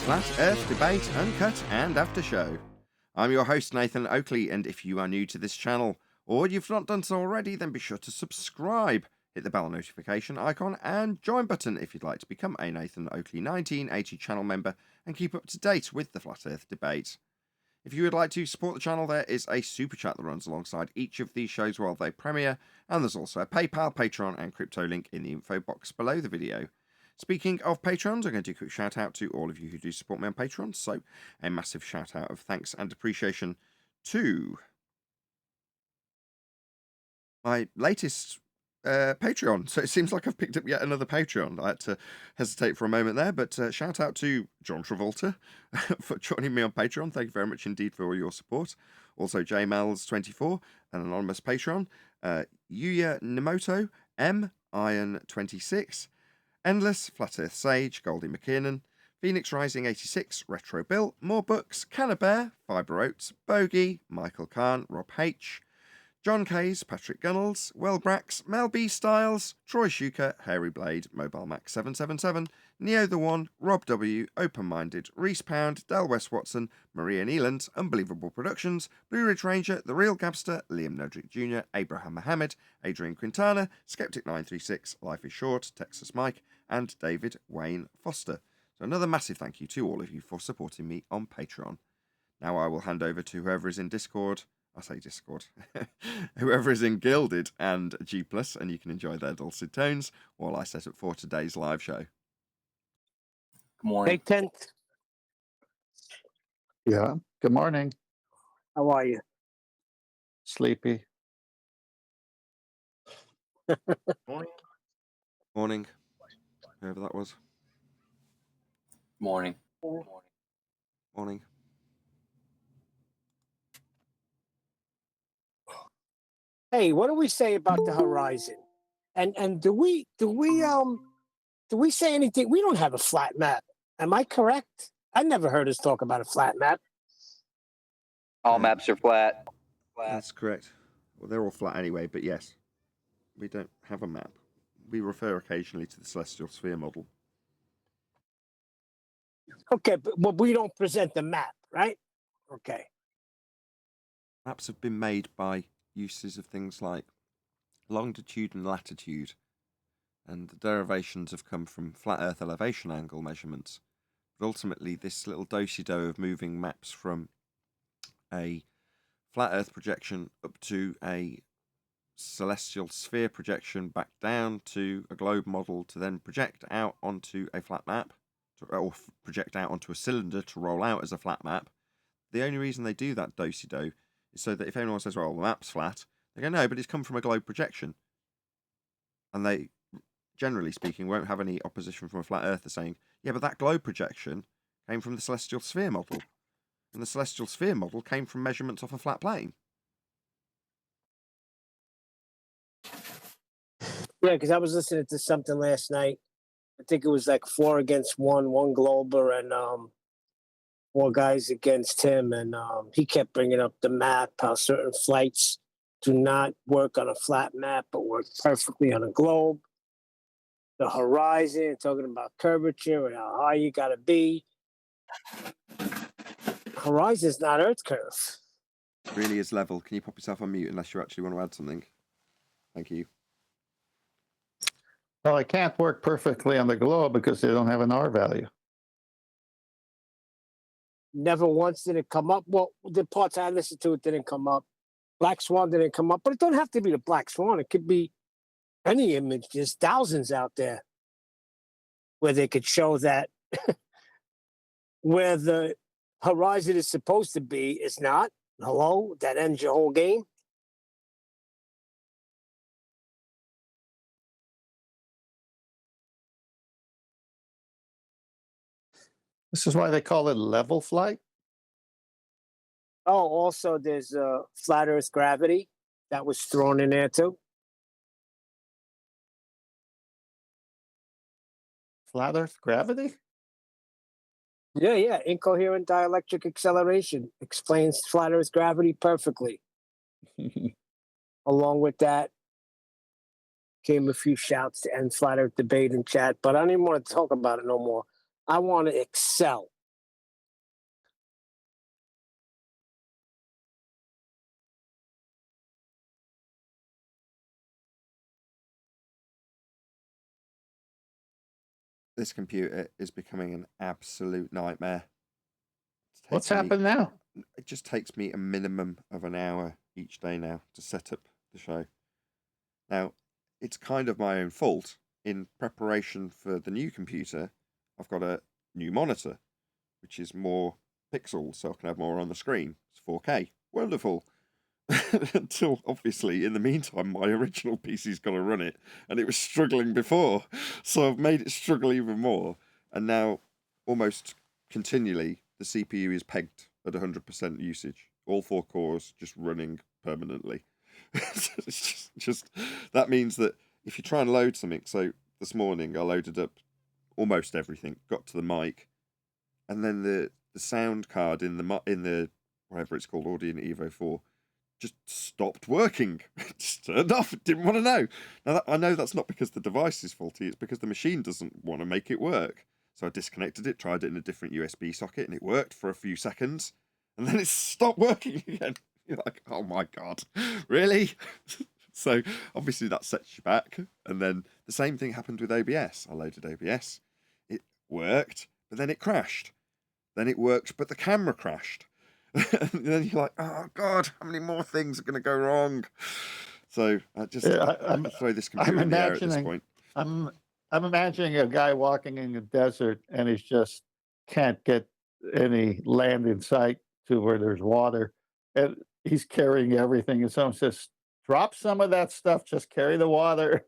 Flat Earth Debate, Uncut and After Show. I'm your host Nathan Oakley, and if you are new to this channel, or you've not done so already, then be sure to subscribe, hit the bell notification icon and join button if you'd like to become a Nathan Oakley 1980 channel member and keep up to date with the Flat Earth Debate. If you would like to support the channel, there is a super chat that runs alongside each of these shows while they premiere, and there's also a PayPal, Patreon and crypto link in the info box below the video. Speaking of patrons, I'm going to do a quick shout out to all of you who do support me on Patreon, so a massive shout out of thanks and appreciation to my latest Patreon. So it seems like I've picked up yet another Patreon. I had to hesitate for a moment there, but shout out to John Travolta for joining me on Patreon. Thank you very much indeed for all your support. Also JMels24, an anonymous Patreon, Yuya Nemoto, M Iron 26, Endless, Flat Earth Sage, Goldie McKiernan, Phoenix Rising 86, Retro Bill, More Books, Cannabear, Fiber Oats, Bogey, Michael Kahn, Rob H, John Kays, Patrick Gunnels, Wellbrax, Mel B Styles, Troy Shuker, Hairy Blade, Mobile Max 777, Neo the One, Rob W, Open Minded, Reese Pound, Del West Watson, Maria Neeland, Unbelievable Productions, Blue Ridge Ranger, The Real Gabster, Liam Nodrick Jr., Abraham Mohammed, Adrian Quintana, Skeptic 936, Life is Short, Texas Mike, and David Wayne Foster. So another massive thank you to all of you for supporting me on Patreon. Now I will hand over to whoever is in Discord. I say Discord. Whoever is in Gilded and G+, and you can enjoy their dulcet tones while I set up for today's live show. Good morning. Hey, 10th. Yeah, good morning. How are you? Sleepy. Morning. Morning. Whoever that was. Morning. Morning. Hey, what do we say about the horizon? And do we say anything? We don't have a flat map. Am I correct? I never heard us talk about a flat map. All maps are flat. That's correct. Well, they're all flat anyway, but yes, we don't have a map. We refer occasionally to the celestial sphere model. Okay, but we don't present the map, right? Okay. Maps have been made by uses of things like longitude and latitude, and the derivations have come from flat Earth elevation angle measurements. But ultimately, this little do-si-do of moving maps from a flat Earth projection up to a celestial sphere projection back down to a globe model to then project out onto a flat map, or project out onto a cylinder to roll out as a flat map. The only reason they do that do-si-do is so that if anyone says, well, the map's flat, they go, no, but it's come from a globe projection. And they, generally speaking, won't have any opposition from a flat earther saying, yeah, but that globe projection came from the celestial sphere model. And the celestial sphere model came from measurements off a flat plane. Yeah, because I was listening to something last night. I think it was like 4 against 1 glober and 4 guys against him. And he kept bringing up the map, how certain flights do not work on a flat map, but work perfectly on a globe. The horizon, talking about curvature and how high you got to be. Horizon is not Earth curve. It really is level. Can you pop yourself on mute unless you actually want to add something? Thank you. Well, it can't work perfectly on the globe because they don't have an R value. Never once did it come up. Well, the parts I listened to, it didn't come up. Black Swan didn't come up, but it don't have to be the Black Swan. It could be any image. There's thousands out there where they could show that where the horizon is supposed to be is not. Hello? That ends your whole game. This is why they call it level flight. Oh, also there's flat Earth gravity that was thrown in there too. Flat Earth gravity? Yeah. Incoherent dielectric acceleration explains flat Earth gravity perfectly. Along with that came a few shouts to end flat Earth debate in chat, but I don't even want to talk about it no more. I want to excel. This computer is becoming an absolute nightmare. What's happened now? It just takes me a minimum of an hour each day now to set up the show. Now, it's kind of my own fault. In preparation for the new computer, I've got a new monitor, which is more pixels, so I can have more on the screen. It's 4K. Wonderful. Until, obviously, in the meantime, my original PC's got to run it, and it was struggling before. So I've made it struggle even more. And now, almost continually, the CPU is pegged at 100% usage. All 4 cores just running permanently. It's just that means that if you try and load something, so this morning I loaded up almost everything, got to the mic, and then the sound card in the whatever it's called, Audion Evo 4, just stopped working. Just turned off. Didn't want to know. Now I know that's not because the device is faulty. It's because the machine doesn't want to make it work. So I disconnected it, tried it in a different USB socket, and it worked for a few seconds, and then it stopped working again. You're like, oh my God, really? So obviously that sets you back. And then the same thing happened with OBS. I loaded OBS. It worked, but then it crashed. Then it worked, but the camera crashed. And then you're like, oh God, how many more things are going to go wrong? So I just throw this computer in the air at this point. I'm imagining a guy walking in the desert and he just can't get any land in sight to where there's water. And he's carrying everything. And someone says, drop some of that stuff, just carry the water.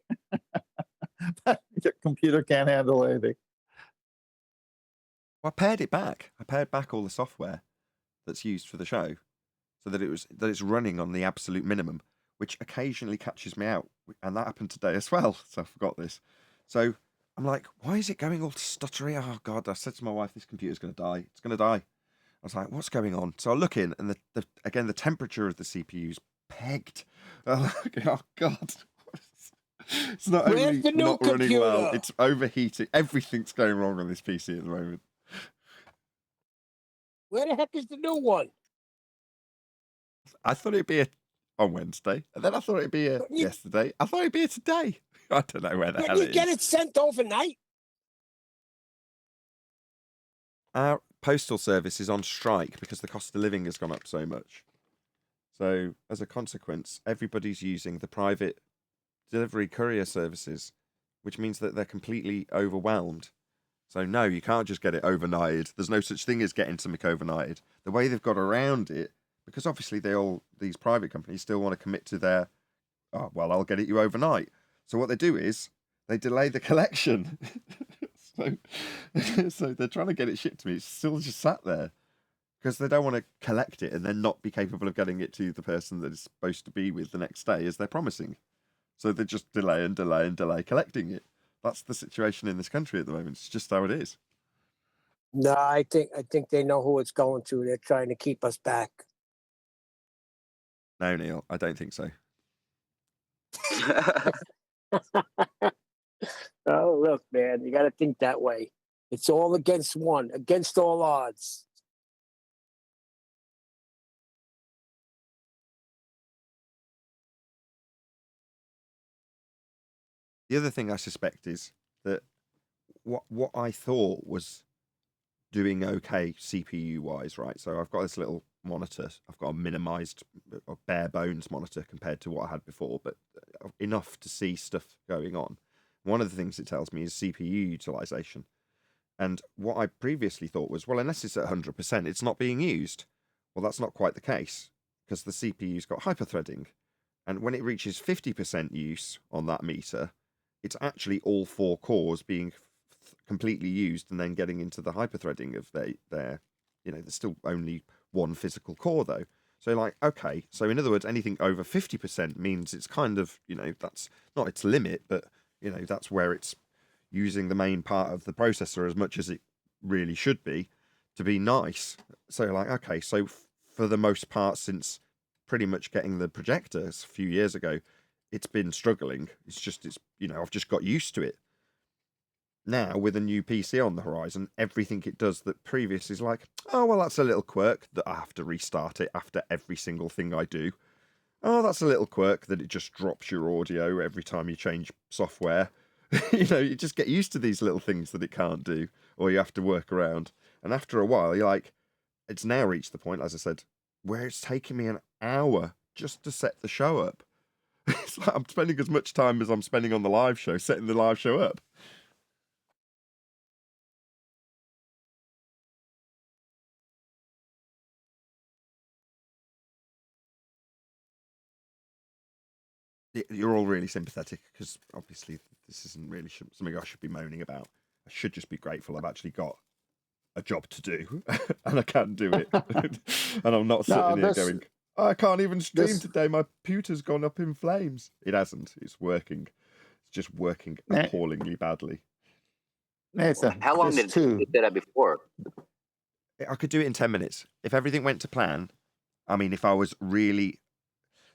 Your computer can't handle anything. Well, I pared it back. I pared back all the software that's used for the show so that it's running on the absolute minimum, which occasionally catches me out. And that happened today as well. So I forgot this. So I'm like, why is it going all stuttery? Oh God, I said to my wife, this computer's going to die. It's going to die. I was like, what's going on? So I look in, and again, the temperature of the CPU's pegged. Oh God. It's not only not running well, it's overheating. Everything's going wrong on this PC at the moment. Where the heck is the new one? I thought it'd be on Wednesday, and then I thought it'd be yesterday. I thought it'd be today. I don't know where the hell it is. You get it sent overnight? Our postal service is on strike because the cost of living has gone up so much. So as a consequence, everybody's using the private delivery courier services, which means that they're completely overwhelmed. So no, you can't just get it overnighted. There's no such thing as getting something overnighted. The way they've got around it, because obviously these private companies still want to commit to their, oh, well, I'll get it you overnight. So what they do is they delay the collection. So they're trying to get it shipped to me. It's still just sat there because they don't want to collect it and then not be capable of getting it to the person that it's supposed to be with the next day as they're promising. So they just delay and delay and delay collecting it. That's the situation in this country at the moment. It's just how it is. No, I think they know who it's going to. They're trying to keep us back. No, Neil, I don't think so. Oh, look, man, you got to think that way. It's all against one, against all odds. The other thing I suspect is that what I thought was doing okay CPU-wise, right? So I've got this little monitor. I've got a minimized, bare bones monitor compared to what I had before, but enough to see stuff going on. One of the things it tells me is CPU utilization. And what I previously thought was, well, unless it's at 100%, it's not being used. Well, that's not quite the case because the CPU's got hyperthreading. And when it reaches 50% use on that meter, it's actually all 4 cores being completely used and then getting into the hyperthreading of their there's still only one physical core though. So like, okay, so in other words, anything over 50% means it's kind of, that's not its limit, but that's where it's using the main part of the processor as much as it really should be to be nice. So like, okay, so for the most part, since pretty much getting the projectors a few years ago, it's been struggling. I've just got used to it. Now, with a new PC on the horizon, everything it does that previous is like, oh, well, that's a little quirk that I have to restart it after every single thing I do. Oh, that's a little quirk that it just drops your audio every time you change software. You just get used to these little things that it can't do, or you have to work around. And after a while, you're like, it's now reached the point, as I said, where it's taking me an hour just to set the show up. It's like I'm spending as much time as I'm spending on the live show, setting the live show up. You're all really sympathetic because obviously this isn't really something I should be moaning about. I should just be grateful I've actually got a job to do and I can do it. And I'm not sitting here going, I can't even stream today. My computer's gone up in flames. It hasn't. It's working. It's just working appallingly badly. Nathan, how long did you get that before? I could do it in 10 minutes. If everything went to plan, I mean, if I was really...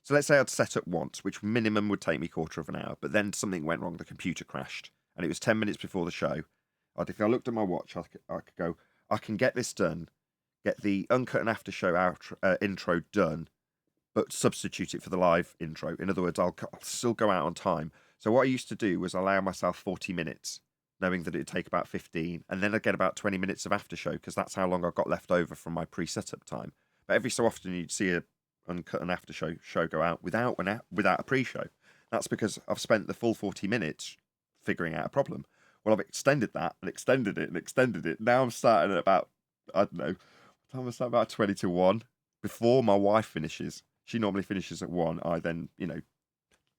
So let's say I'd set up once, which minimum would take me 1/4 of an hour, but then something went wrong, the computer crashed, and it was 10 minutes before the show. If I looked at my watch, I could go, I can get this done, get the Uncut and After Show intro done, but substitute it for the live intro. In other words, I'll still go out on time. So what I used to do was allow myself 40 minutes, knowing that it'd take about 15, and then I'd get about 20 minutes of after show, because that's how long I got left over from my pre-setup time. But every so often you'd see a Uncut and After show go out without a pre-show. That's because I've spent the full 40 minutes figuring out a problem. Well, I've extended that and extended it and extended it. Now I'm starting at about, I don't know, time I start about 20 to 1 before my wife finishes. She normally finishes at 1. I then,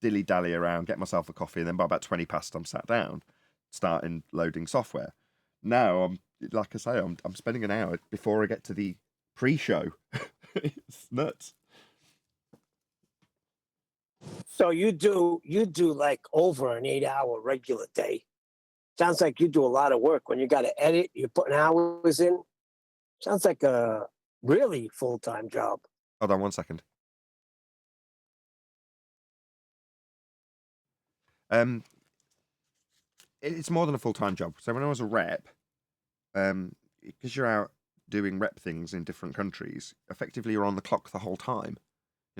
dilly-dally around, get myself a coffee, and then by about 20 past I'm sat down, starting loading software. Now, I'm like I say, I'm spending an hour before I get to the pre-show. It's nuts. So you do like over an 8-hour regular day. Sounds like you do a lot of work. When you got to edit, you're putting hours in. Sounds like a really full-time job. Hold on 1 second. It's more than a full-time job. So when I was a rep, because you're out doing rep things in different countries, effectively you're on the clock the whole time.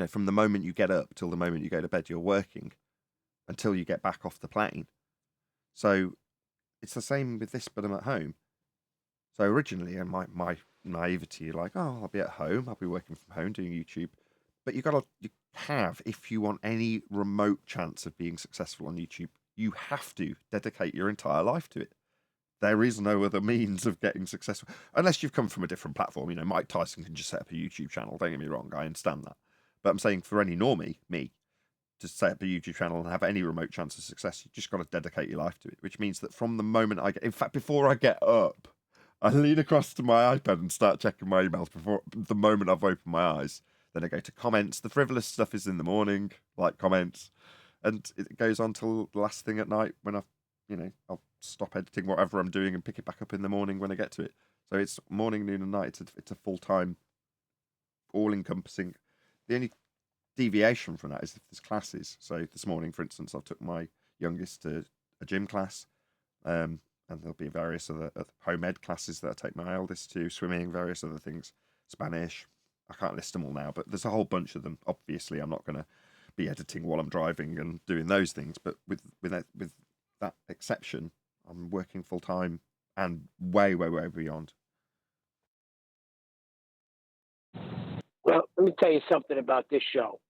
From the moment you get up till the moment you go to bed, you're working until you get back off the plane. So it's the same with this, but I'm at home. So originally, and my naivety, like, oh, I'll be at home, I'll be working from home doing YouTube. But you have, if you want any remote chance of being successful on YouTube, you have to dedicate your entire life to it. There is no other means of getting successful, unless you've come from a different platform. Mike Tyson can just set up a YouTube channel. Don't get me wrong, I understand that. But I'm saying for any normie, me, to set up a YouTube channel and have any remote chance of success, you just got to dedicate your life to it, which means that from the moment in fact, before I get up, I lean across to my iPad and start checking my emails before the moment I've opened my eyes. Then I go to comments. The frivolous stuff is in the morning, like comments, and it goes on till the last thing at night when I'll stop editing whatever I'm doing and pick it back up in the morning when I get to it. So it's morning, noon, and night. It's a full-time, all-encompassing. The only deviation from that is if there's classes. So this morning, for instance, I took my youngest to a gym class, and there'll be various other home ed classes that I take my eldest to, swimming, various other things, Spanish. I can't list them all now, but there's a whole bunch of them. Obviously, I'm not going to be editing while I'm driving and doing those things, but with that exception, I'm working full time and way beyond. Well, let me tell you something about this show.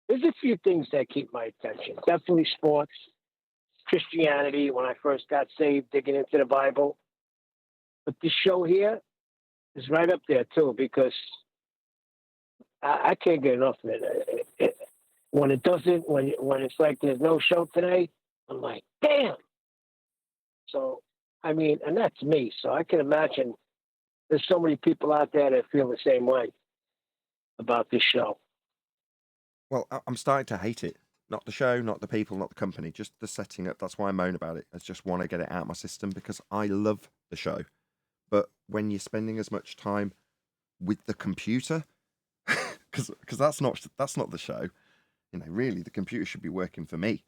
There's a few things that keep my attention. Definitely sports, Christianity, when I first got saved, digging into the Bible. But this show here is right up there, too, because I can't get enough of it. When it doesn't, when it's like there's no show today, I'm like, damn. So, I mean, and that's me. So I can imagine there's so many people out there that feel the same way about this show. Well, I'm starting to hate it. Not the show, not the people, not the company, just the setting up. That's why I moan about it. I just want to get it out of my system because I love the show. But when you're spending as much time with the computer, because that's not the show. Really, the computer should be working for me,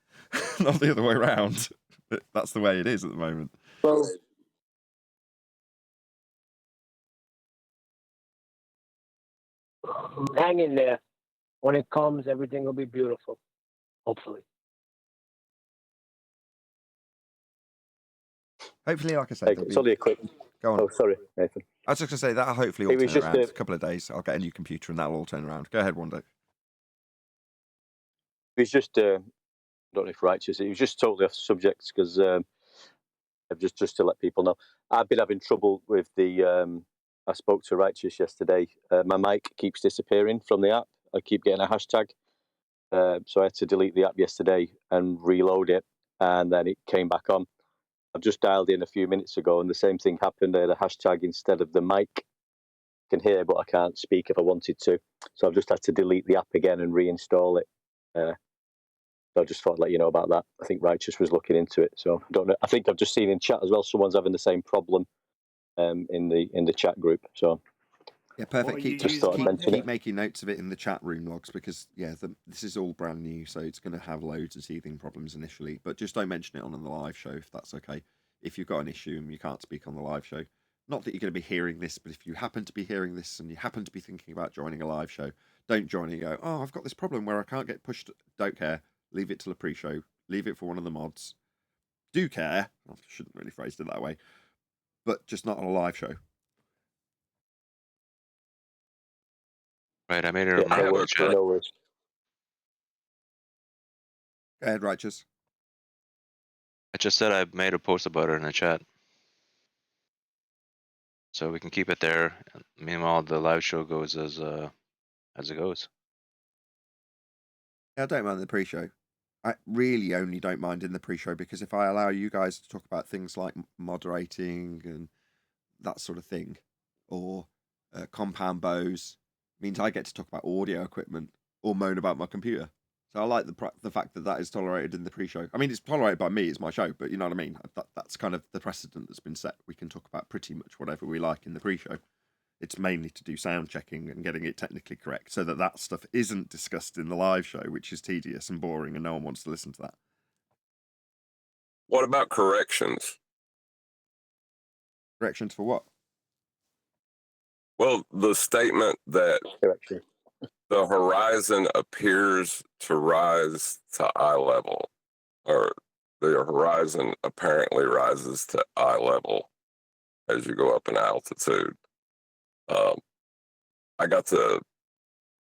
not the other way around. That's the way it is at the moment. Well, hang in there. When it comes, everything will be beautiful, hopefully. Hopefully, like I said, It's only a quick. Go on. Oh, sorry, Nathan. I was just going to say that hopefully all It was turn just around. a- A couple of days, I'll get a new computer and that'll all turn around. Go ahead, Wanda. It was just, I don't know if righteous. It was just totally off subject because just to let people know, I've been having trouble with the. I spoke to Righteous yesterday. My mic keeps disappearing from the app. I keep getting a hashtag, so I had to delete the app yesterday and reload it, and then it came back on. I've just dialed in a few minutes ago, and the same thing happened. I had a hashtag instead of the mic. I can hear, but I can't speak if I wanted to. So I've just had to delete the app again and reinstall it. So I just thought I'd let you know about that. I think Righteous was looking into it. So I don't know. I think I've just seen in chat as well. Someone's having the same problem in the chat group. So Yeah, perfect. Keep making notes of it in the chat room logs because this is all brand new, so it's going to have loads of teething problems initially. But just don't mention it on the live show if that's okay. If you've got an issue and you can't speak on the live show, not that you're going to be hearing this, but if you happen to be hearing this and you happen to be thinking about joining a live show, don't join and go, oh, I've got this problem where I can't get pushed. Don't care. Leave it till a pre-show. Leave it for one of the mods. Do care. I shouldn't really phrase it that way, but just not on a live show. Right, I made a reminder. No worries. Go ahead, Righteous. I just said I made a post about it in the chat. So we can keep it there. Meanwhile, the live show goes as it goes. Yeah, I don't mind the pre-show. I really only don't mind in the pre-show because if I allow you guys to talk about things like moderating and that sort of thing, or compound bows, means I get to talk about audio equipment or moan about my computer. So I like the fact that is tolerated in the pre-show. I mean, it's tolerated by me, it's my show, but you know what I mean? That's kind of the precedent that's been set. We can talk about pretty much whatever we like in the pre-show. It's mainly to do sound checking and getting it technically correct so that stuff isn't discussed in the live show, which is tedious and boring and no one wants to listen to that. What about corrections? Corrections for what? Well, the statement that the horizon appears to rise to eye level, or the horizon apparently rises to eye level as you go up in altitude.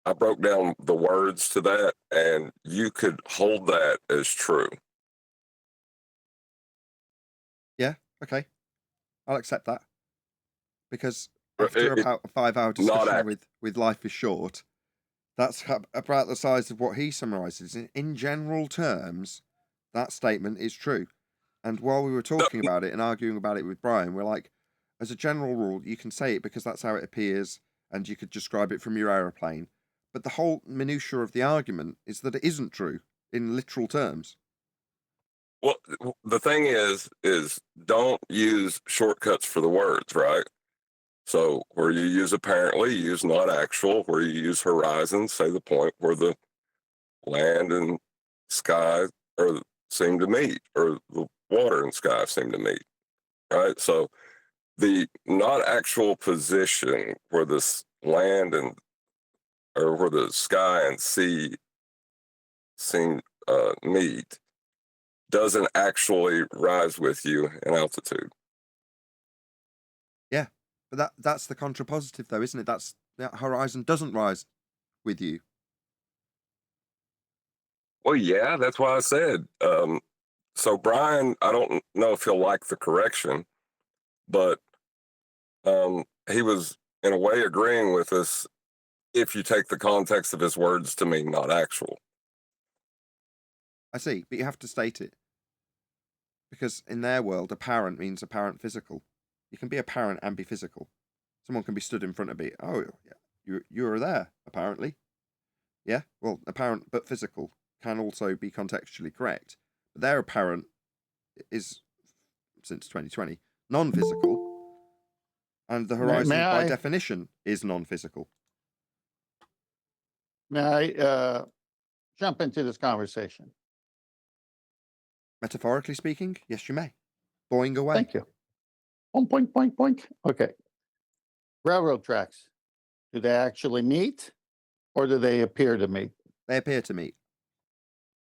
I broke down the words to that, and you could hold that as true. Yeah, okay. I'll accept that. Because after about a 5-hour discussion with Life is Short, that's about the size of what he summarizes. In general terms, that statement is true. And while we were talking about it and arguing about it with Brian, we're like, as a general rule, you can say it because that's how it appears, and you could describe it from your aeroplane. But the whole minutiae of the argument is that it isn't true in literal terms. Well, the thing is don't use shortcuts for the words, right? So where you use apparently, you use not actual. Where you use horizon, say the point where the land and sky seem to meet, or the water and sky seem to meet, right? So the not actual position where this land or where the sky and sea seem meet doesn't actually rise with you in altitude. Yeah, but that's the contrapositive, though, isn't it? That horizon doesn't rise with you. Well, yeah, that's why I said. So Brian, I don't know if he'll like the correction, but he was in a way agreeing with us if you take the context of his words to mean not actual. I see, but you have to state it. Because in their world, apparent means apparent physical. You can be apparent and be physical. Someone can be stood in front of me. Oh, yeah, you were there, apparently. Yeah, well, apparent but physical can also be contextually correct. But their apparent is, since 2020, non-physical. And the horizon, by definition, is non-physical. May I jump into this conversation? Metaphorically speaking, yes, you may. Boing away. Thank you. Boink, boink, boink. Okay. Railroad tracks. Do they actually meet, or do they appear to meet? They appear to meet.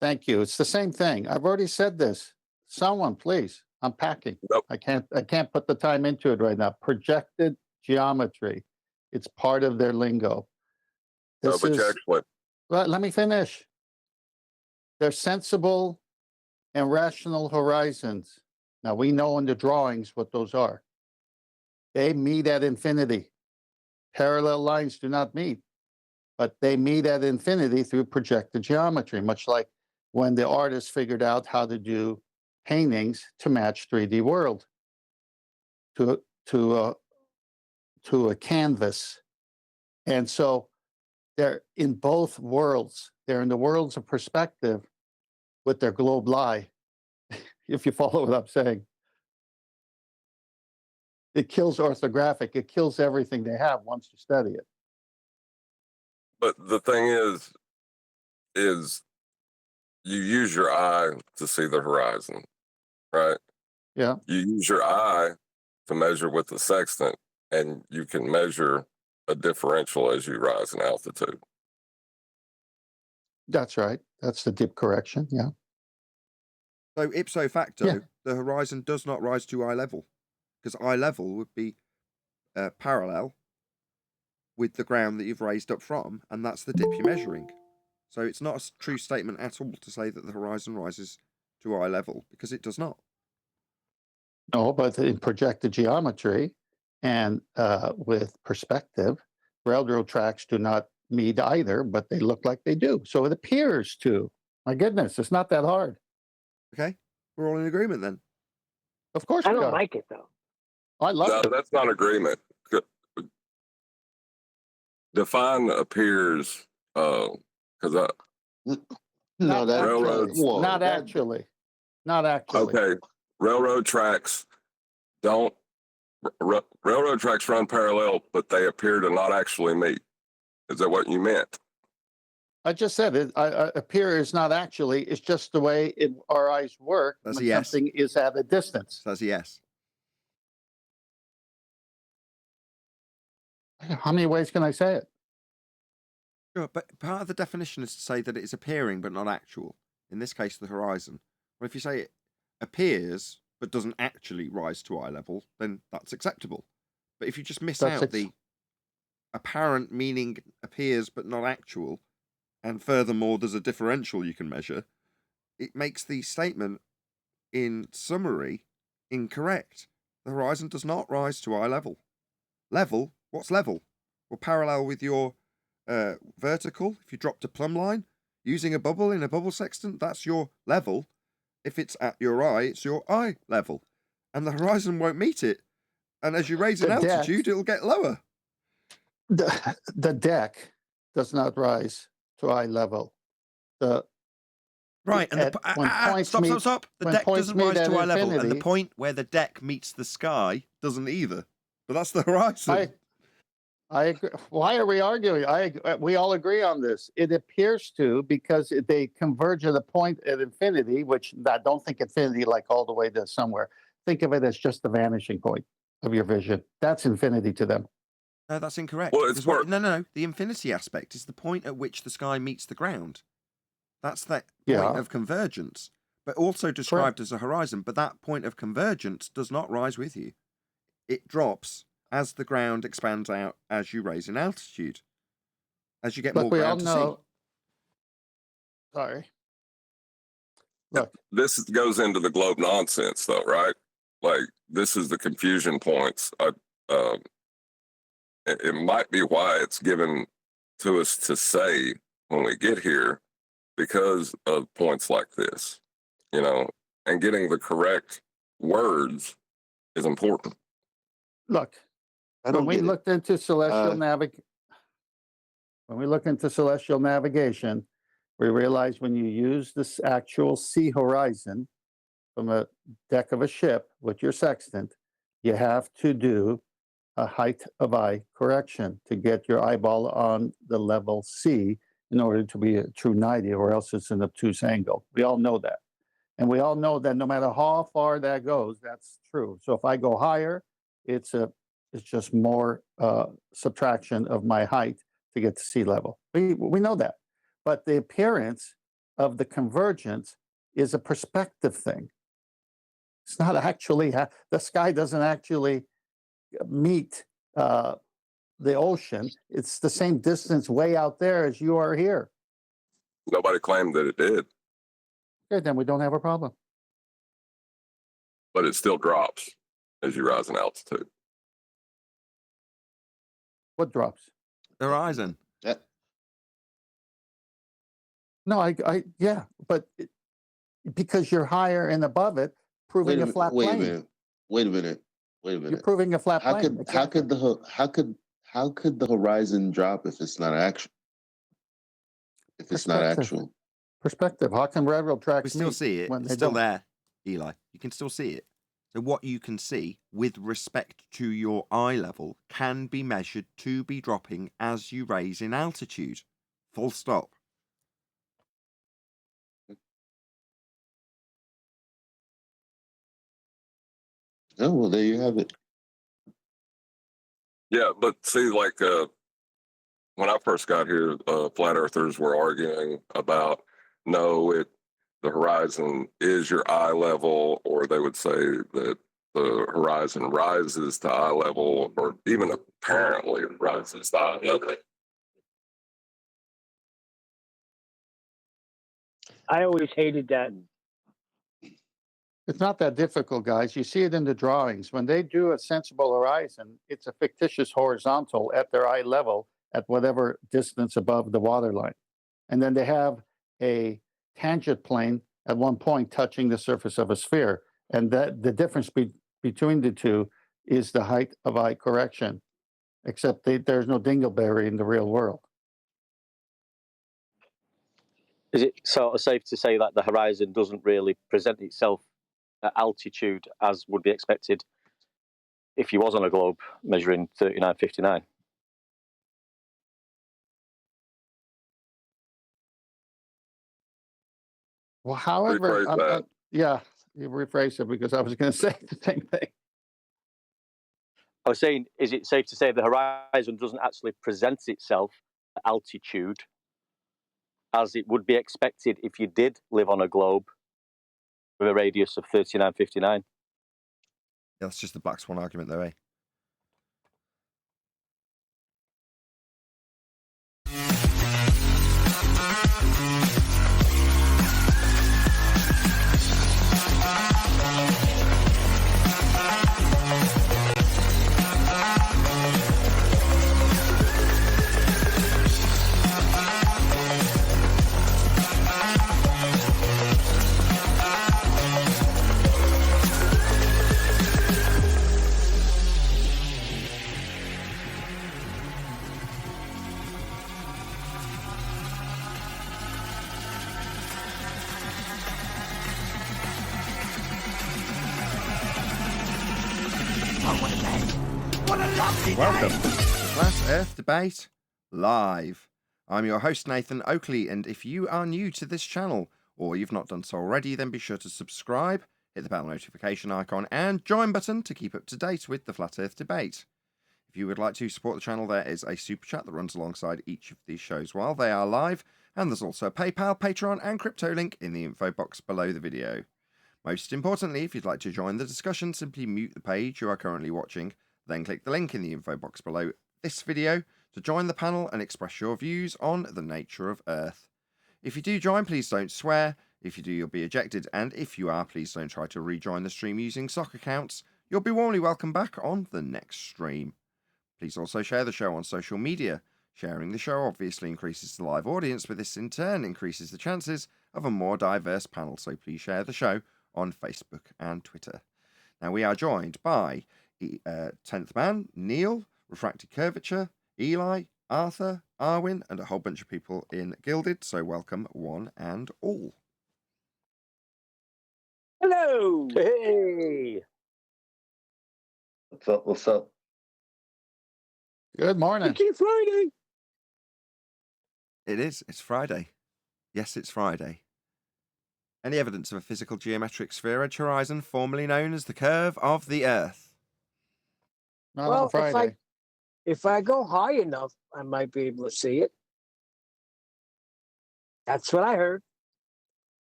Thank you. It's the same thing. I've already said this. Someone, please. I'm packing. Nope. I can't put the time into it right now. Projected geometry. It's part of their lingo. No, This but you is, actually, well, let me finish. They're sensible and rational horizons. Now we know in the drawings what those are. They meet at infinity. Parallel lines do not meet, but they meet at infinity through projected geometry, much like when the artist figured out how to do paintings to match 3D world to a canvas. And so they're in both worlds. They're in the worlds of perspective with their globe lie, if you follow what I'm saying. It kills orthographic. It kills everything they have once you study it. but the thing is you use your eye to see the horizon, right? Yeah, You use your eye to measure with the sextant, and you can measure a differential as you rise in altitude. that's right. That's the dip correction. Yeah. So ipso facto, Yeah. the horizon does not rise to eye level, because eye level would be parallel with the ground that you've raised up from, and that's the dip you're measuring. So it's not a true statement at all to say that the horizon rises to eye level, because it does not. No, but in projected geometry and with perspective, railroad tracks do not meet either, but they look like they do. So it appears to. My goodness, it's not that hard. Okay, we're all in agreement then. Of course I we don't are. like it though. I love No, it. that's not agreement. Define appears, because No, Not that actually. railroads- whoa, Not that- actually. Not actually. okay, railroad tracks don't. Railroad tracks run parallel, but they appear to not actually meet. Is that what you meant? I just said it. Appear is not actually. It's just the way our eyes work That's a when yes. something is at a distance. So that's a yes. How many ways can I say it? Sure, but part of the definition is to say that it is appearing but not actual. In this case, the horizon. Well, if you say it appears but doesn't actually rise to eye level, then that's acceptable. But if you just miss That's out the apparent meaning appears but not actual, and furthermore there's a differential you can measure, it makes the statement in summary incorrect. The horizon does not rise to eye level. Level? What's level? Well, parallel with your vertical. If you dropped a plumb line using a bubble in a bubble sextant, that's your level. If it's at your eye, it's your eye level. And the horizon won't meet it. And as you raise in The deck- altitude, it'll get lower. The deck does not rise to eye level. Right, and when points stop. The when deck points doesn't meet rise at to eye level, and the infinity- point where the deck meets the sky doesn't either. But that's the horizon. I agree. Why are we arguing? We all agree on this. It appears to, because they converge at a point at infinity, which I don't think infinity like all the way to somewhere. Think of it as just the vanishing point of your vision. That's infinity to them. No, that's incorrect. Well, it's Because no. The infinity aspect is the point at which the sky meets the ground. That's that point Yeah. of convergence, but also described as a horizon. But that point of convergence does not rise with you. It drops as the ground expands out as you raise in altitude, as you get more Look, we all ground to know. see. Sorry. Look, This goes into the globe nonsense, though, right? Like, this is the confusion points. It might be why it's given to us to say when we get here, because of points like this, and getting the correct words is important. look. I don't When we get it. looked into celestial Uh, when we look into celestial navigation, we realized when you use this actual sea horizon from a deck of a ship with your sextant, you have to do a height of eye correction to get your eyeball on the level C in order to be a true 90, or else it's an obtuse angle. We all know that. And we all know that no matter how far that goes, that's true. So if I go higher, it's just more subtraction of my height to get to sea level. We know that. But the appearance of the convergence is a perspective thing. It's not actually, the sky doesn't actually meet the ocean. It's the same distance way out there as you are here. Nobody claimed that it did, Okay, then we don't have a problem. but it still drops as you rise in altitude. What drops? The horizon. That, No, yeah, but because you're higher and above it, proving a flat wait a plane. minute. Wait a minute. You're You're proving a flat How plane. could how could the horizon drop if it's not actual? If it's not actual. Perspective? How come railroad tracks We still meet see it. when It's they still don't? there, Eli. You can still see it. So what you can see with respect to your eye level can be measured to be dropping as you raise in altitude. Full stop. Oh well, there you have it. Yeah, but see, like when I first got here, flat earthers were arguing about no, the horizon is your eye level, or they would say that the horizon rises to eye level, or even apparently rises to eye level. I always hated that. It's not that difficult, guys. You see it in the drawings. When they do a sensible horizon, it's a fictitious horizontal at their eye level at whatever distance above the waterline. And then they have a tangent plane at one point touching the surface of a sphere. And that the difference between the two is the height of eye correction, except there's no dingleberry in the real world. Is it sort of safe to say that the horizon doesn't really present itself at altitude as would be expected if you was on a globe measuring 3959? Well, however, Rephrase that. yeah, you rephrase it because I was going to say the same thing. I was saying, is it safe to say the horizon doesn't actually present itself at altitude as it would be expected if you did live on a globe with a radius of 3959? Yeah, that's just the black swan argument, though, eh? Welcome to Flat Earth Debate Live. I'm your host, Nathan Oakley, and if you are new to this channel, or you've not done so already, then be sure to subscribe, hit the bell notification icon, and join button to keep up to date with the Flat Earth Debate. If you would like to support the channel, there is a super chat that runs alongside each of these shows while they are live, and there's also a PayPal, Patreon, and crypto link in the info box below the video. Most importantly, if you'd like to join the discussion, simply mute the page you are currently watching, then click the link in the info box below this video to join the panel and express your views on the nature of Earth. If you do join, please don't swear. If you do, you'll be ejected. And if you are, please don't try to rejoin the stream using sock accounts. You'll be warmly welcome back on the next stream. Please also share the show on social media. Sharing the show obviously increases the live audience, but this in turn increases the chances of a more diverse panel. So please share the show on Facebook and Twitter. Now we are joined by 10th Man, Neil, Refracted Curvature, Eli, Arthur, Arwin, and a whole bunch of people in Gilded. So welcome one and all. Hello. Hey! What's up? What's up? Good morning. It's Friday. It is. It's Friday. Yes, it's Friday. Any evidence of a physical geometric sphere edge horizon, formerly known as the curve of the Earth? Not Well, on Friday. If I go high enough, I might be able to see it. That's what I heard.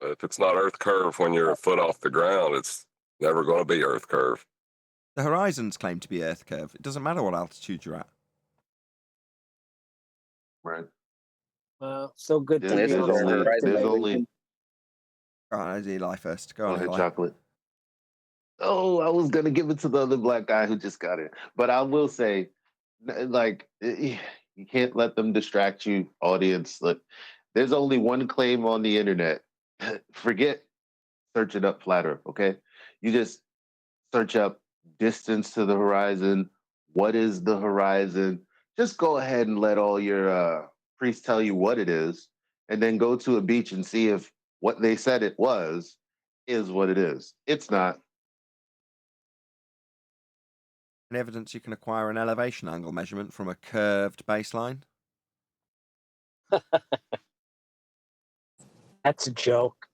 If it's not Earth curve when you're a foot off the ground, it's Never going to be Earth curve. The horizons claim to be Earth curve. It doesn't matter what altitude you're at. Right. So good to There's be There's on. only- there's only. Go on, Eli first. Go Go on, ahead, Eli. chocolate. Oh, I was gonna give it to the other black guy who just got it, but I will say, like, you can't let them distract you, audience. Look, there's only one claim on the internet. Forget searching up flat Earth, okay? You just search up distance to the horizon. What is the horizon? Just go ahead and let all your priests tell you what it is, and then go to a beach and see if what they said it was is what it is. It's not. Any evidence you can acquire an elevation angle measurement from a curved baseline? That's a joke.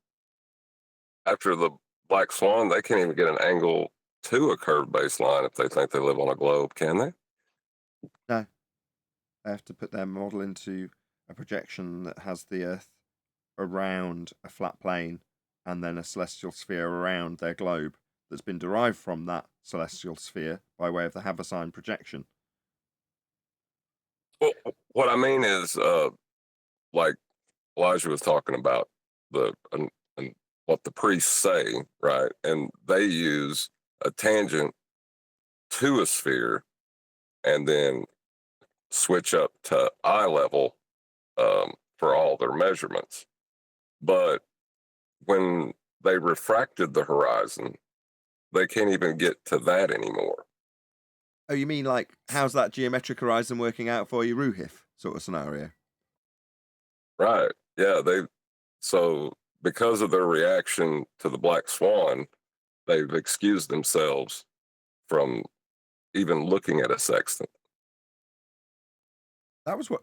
After the black swan, they can't even get an angle to a curved baseline if they think they live on a globe, can they? No. They have to put their model into a projection that has the Earth around a flat plane and then a celestial sphere around their globe that's been derived from that celestial sphere by way of the Haversine projection. Well, what I mean is, like Elijah was talking about and what the priests say, right? And they use a tangent to a sphere and then switch up to eye level for all their measurements. But when they refracted the horizon, they can't even get to that anymore. Oh, you mean like, how's that geometric horizon working out for you, Ruhif sort of scenario? Right. Yeah. So because of their reaction to the black swan, they've excused themselves from even looking at a sextant. That was what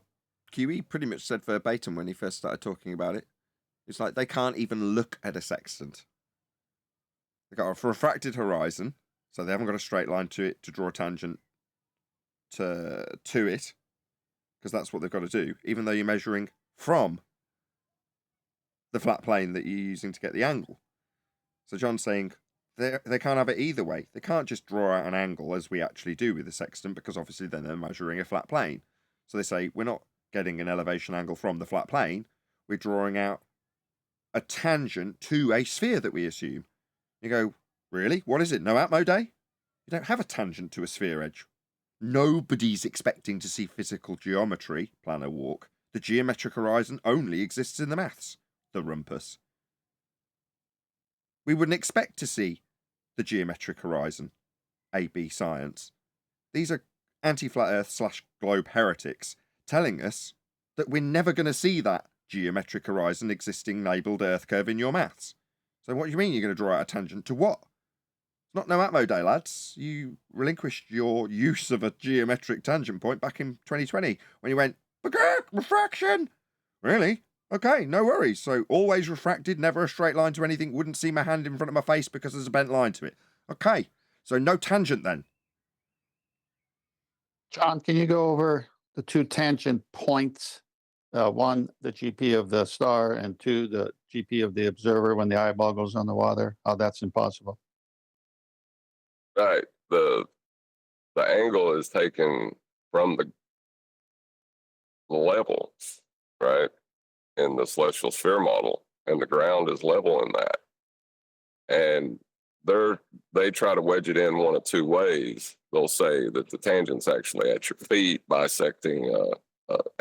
QE pretty much said verbatim when he first started talking about it. It's like they can't even look at a sextant. They've got a refracted horizon, so they haven't got a straight line to it to draw a tangent to it, because that's what they've got to do, even though you're measuring from the flat plane that you're using to get the angle. So John's saying they can't have it either way. They can't just draw out an angle as we actually do with the sextant, because obviously then they're measuring a flat plane. So they say, we're not getting an elevation angle from the flat plane, we're drawing out a tangent to a sphere that we assume. You go, really? What is it? No Atmo Day? You don't have a tangent to a sphere edge. Nobody's expecting to see physical geometry, planar walk. The geometric horizon only exists in the maths. The rumpus. We wouldn't expect to see the geometric horizon. AB science. These are anti-flat earth / globe heretics telling us that we're never going to see that geometric horizon existing labelled earth curve in your maths. So what do you mean you're going to draw out a tangent to what? It's not no Atmo Day, lads. You relinquished your use of a geometric tangent point back in 2020 when you went, refraction! Really? Okay, no worries. So always refracted, never a straight line to anything, wouldn't see my hand in front of my face because there's a bent line to it. Okay, so no tangent then. John, can you go over the two tangent points? One, the GP of the star, and two, the GP of the observer when the eyeball goes on the water. How that's impossible. Right. The angle is taken from the level, right, in the celestial sphere model, and the ground is level in that. And they try to wedge it in one of two ways. They'll say that the tangent's actually at your feet, bisecting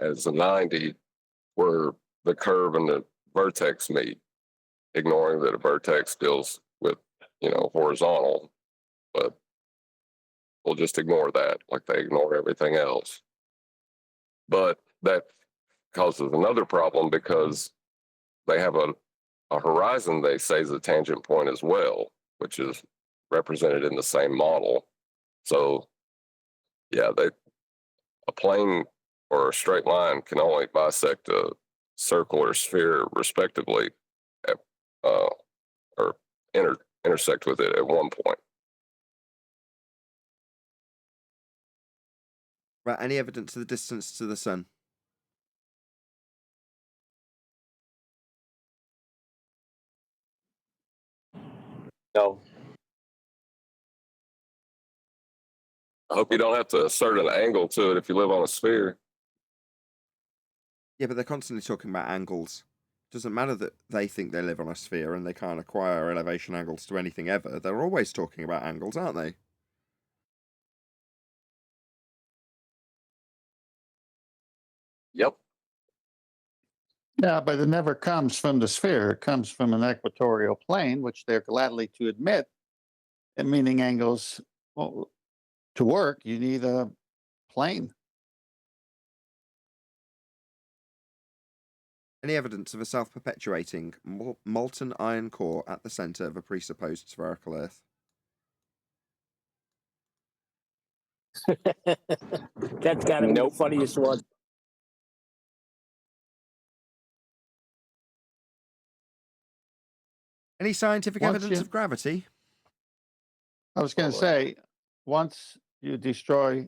as a 90, where the curve and the vertex meet, ignoring that a vertex deals with, horizontal, but we'll just ignore that, like they ignore everything else. But that causes another problem because they have a horizon they say is a tangent point as well, which is represented in the same model. So, yeah, a plane or a straight line can only bisect a circle or sphere, respectively, or intersect with it at one point. Right, any evidence of the distance to the sun? No. I hope you don't have to assert an angle to it if you live on a sphere. Yeah, but they're constantly talking about angles. Doesn't matter that they think they live on a sphere and they can't acquire elevation angles to anything ever. They're always talking about angles, aren't they? Yep. Yeah, but it never comes from the sphere. It comes from an equatorial plane, which they're gladly to admit. And meaning angles, well, to work, you need a plane. Any evidence of a self-perpetuating molten iron core at the centre of a presupposed spherical Earth? That's got to be the Nope. funniest one. Any scientific Once evidence you- of gravity? I was going to say, once you destroy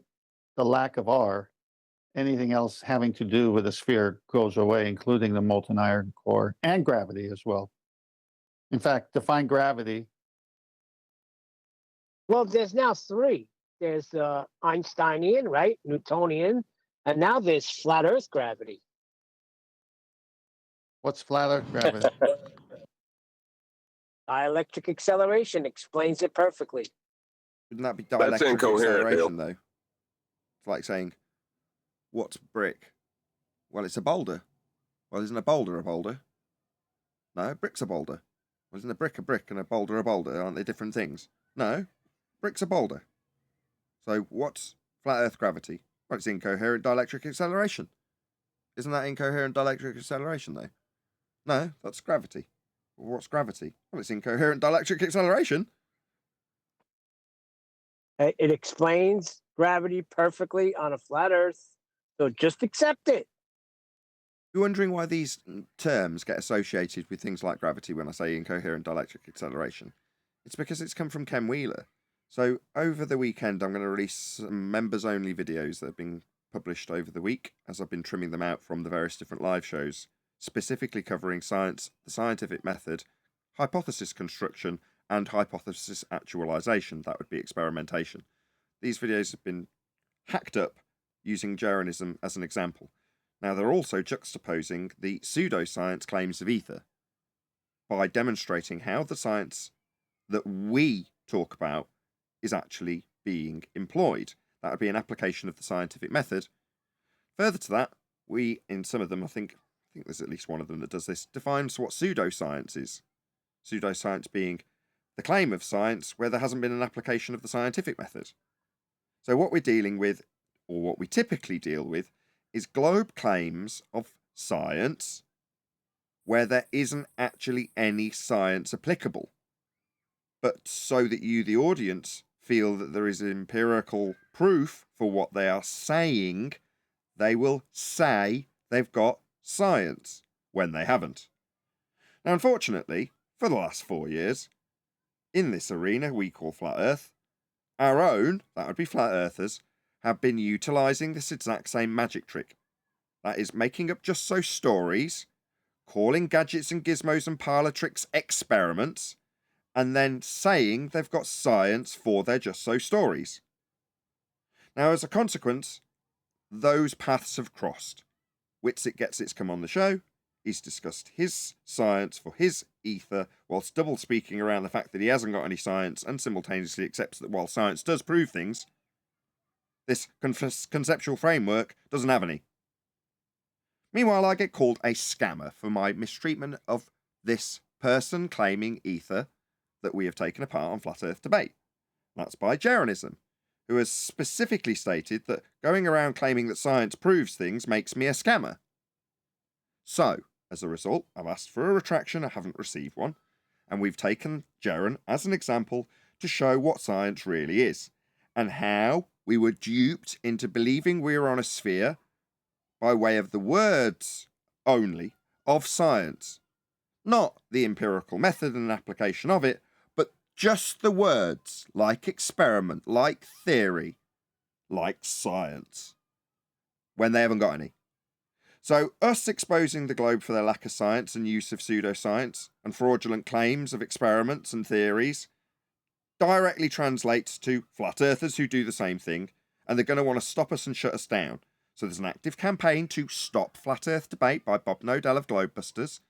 the lack of R, anything else having to do with a sphere goes away, including the molten iron core and gravity as well. In fact, define gravity. Well, there's now three. There's Einsteinian, right? Newtonian, and now there's flat Earth gravity. What's flat Earth gravity? Dielectric acceleration explains it perfectly. Wouldn't that be That's dielectric incoherent, acceleration, though? It's like saying, what's brick? Well, it's a boulder. Well, isn't a boulder a boulder? No, brick's a boulder. Well, isn't a brick and a boulder a boulder? Aren't they different things? No, brick's a boulder. So what's flat Earth gravity? Well, it's incoherent dielectric acceleration. Isn't that incoherent dielectric acceleration, though? No, that's gravity. Well, what's gravity? Well, it's incoherent dielectric acceleration. It explains gravity perfectly on a flat Earth. So just accept it. You're wondering why these terms get associated with things like gravity when I say incoherent dielectric acceleration. It's because it's come from Ken Wheeler. So over the weekend, I'm going to release some members-only videos that have been published over the week, as I've been trimming them out from the various different live shows, specifically covering science, the scientific method, hypothesis construction, and hypothesis actualization. That would be experimentation. These videos have been hacked up using Jeranism as an example. Now, they're also juxtaposing the pseudoscience claims of ether by demonstrating how the science that we talk about is actually being employed. That would be an application of the scientific method. Further to that, we, in some of them, I think there's at least one of them that does this, defines what pseudoscience is. Pseudoscience being the claim of science where there hasn't been an application of the scientific method. So what we're dealing with, or what we typically deal with, is globe claims of science where there isn't actually any science applicable. But so that you, the audience, feel that there is empirical proof for what they are saying, they will say they've got science when they haven't. Now, unfortunately, for the last 4 years, in this arena we call Flat Earth, our own, that would be Flat Earthers, have been utilising this exact same magic trick. That is making up just so stories, calling gadgets and gizmos and parlour tricks experiments, and then saying they've got science for their just so stories. Now, as a consequence, those paths have crossed. Witsit gets its come on the show. He's discussed his science for his ether, whilst double speaking around the fact that he hasn't got any science, and simultaneously accepts that while science does prove things, this conceptual framework doesn't have any. Meanwhile, I get called a scammer for my mistreatment of this person claiming ether that we have taken apart on Flat Earth debate. That's by Jeranism, who has specifically stated that going around claiming that science proves things makes me a scammer. So, as a result, I've asked for a retraction, I haven't received one, and we've taken Jeran as an example to show what science really is, and how we were duped into believing we were on a sphere by way of the words only of science. Not the empirical method and application of it, but just the words, like experiment, like theory, like science, when they haven't got any. So us exposing the globe for their lack of science and use of pseudoscience and fraudulent claims of experiments and theories directly translates to flat earthers who do the same thing, and they're going to want to stop us and shut us down. So there's an active campaign to stop flat earth debate by Bob Nodell of Globebusters,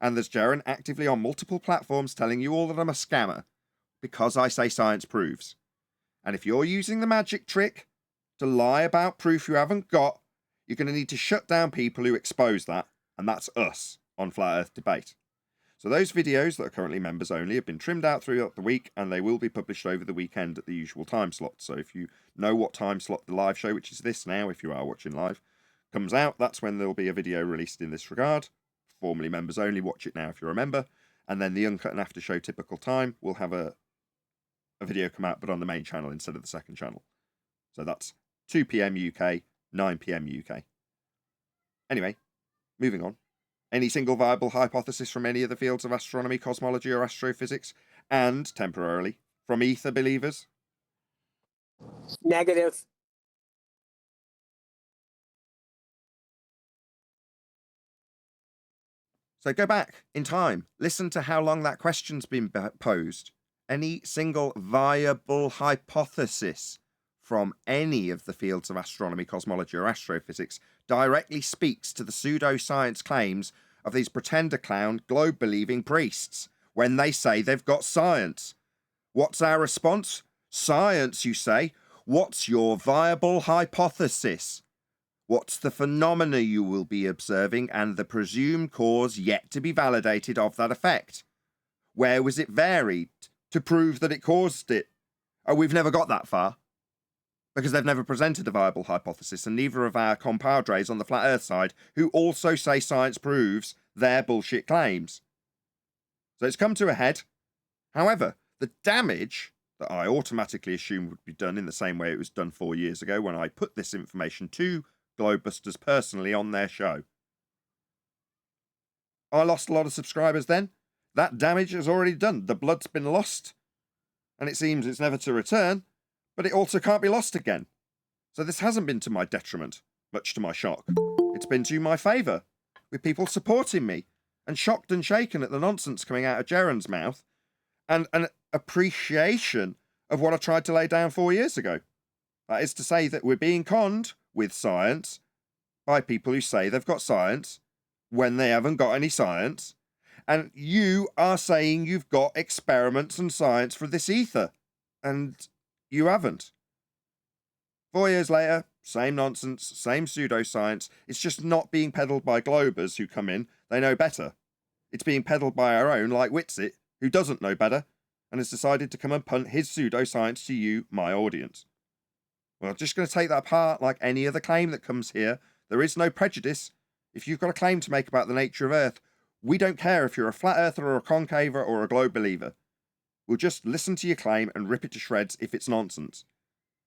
and there's Jaren actively on multiple platforms telling you all that I'm a scammer because I say science proves. And if you're using the magic trick to lie about proof you haven't got, you're going to need to shut down people who expose that, and that's us on Flat Earth Debate. So those videos that are currently members only have been trimmed out throughout the week, and they will be published over the weekend at the usual time slot. So if you know what time slot the live show, which is this now if you are watching live, comes out, that's when there'll be a video released in this regard. Formerly members only, watch it now if you're a member. And then the Uncut and After Show typical time will have a video come out, but on the main channel instead of the second channel. So that's 2 p.m. UK, 9 p.m. UK. Anyway, moving on. Any single viable hypothesis from any of the fields of astronomy, cosmology, or astrophysics, and, temporarily, from ether believers? Negative. So go back in time. Listen to how long that question's been posed. Any single viable hypothesis from any of the fields of astronomy, cosmology, or astrophysics directly speaks to the pseudoscience claims of these pretender clown, globe-believing priests when they say they've got science. What's our response? Science, you say. What's your viable hypothesis? What's the phenomena you will be observing and the presumed cause yet to be validated of that effect? Where was it varied to prove that it caused it? Oh, we've never got that far. Because they've never presented a viable hypothesis, and neither of our compadres on the flat earth side, who also say science proves their bullshit claims. So it's come to a head. However, the damage that I automatically assumed would be done in the same way it was done 4 years ago when I put this information to Globebusters personally on their show. I lost a lot of subscribers then. That damage is already done. The blood's been lost, and it seems it's never to return, but it also can't be lost again. So this hasn't been to my detriment, much to my shock. It's been to my favour, with people supporting me, and shocked and shaken at the nonsense coming out of Jaren's mouth, and an appreciation of what I tried to lay down 4 years ago. That is to say that we're being conned with science by people who say they've got science when they haven't got any science, and you are saying you've got experiments and science for this ether, and you haven't. 4 years later, same nonsense, same pseudoscience. It's just not being peddled by Globers who come in. They know better. It's being peddled by our own, like Witsit, who doesn't know better, and has decided to come and punt his pseudoscience to you, my audience. Well, I'm just going to take that apart like any other claim that comes here. There is no prejudice. If you've got a claim to make about the nature of Earth, we don't care if you're a flat earther or a concaver or a globe believer. We'll just listen to your claim and rip it to shreds if it's nonsense.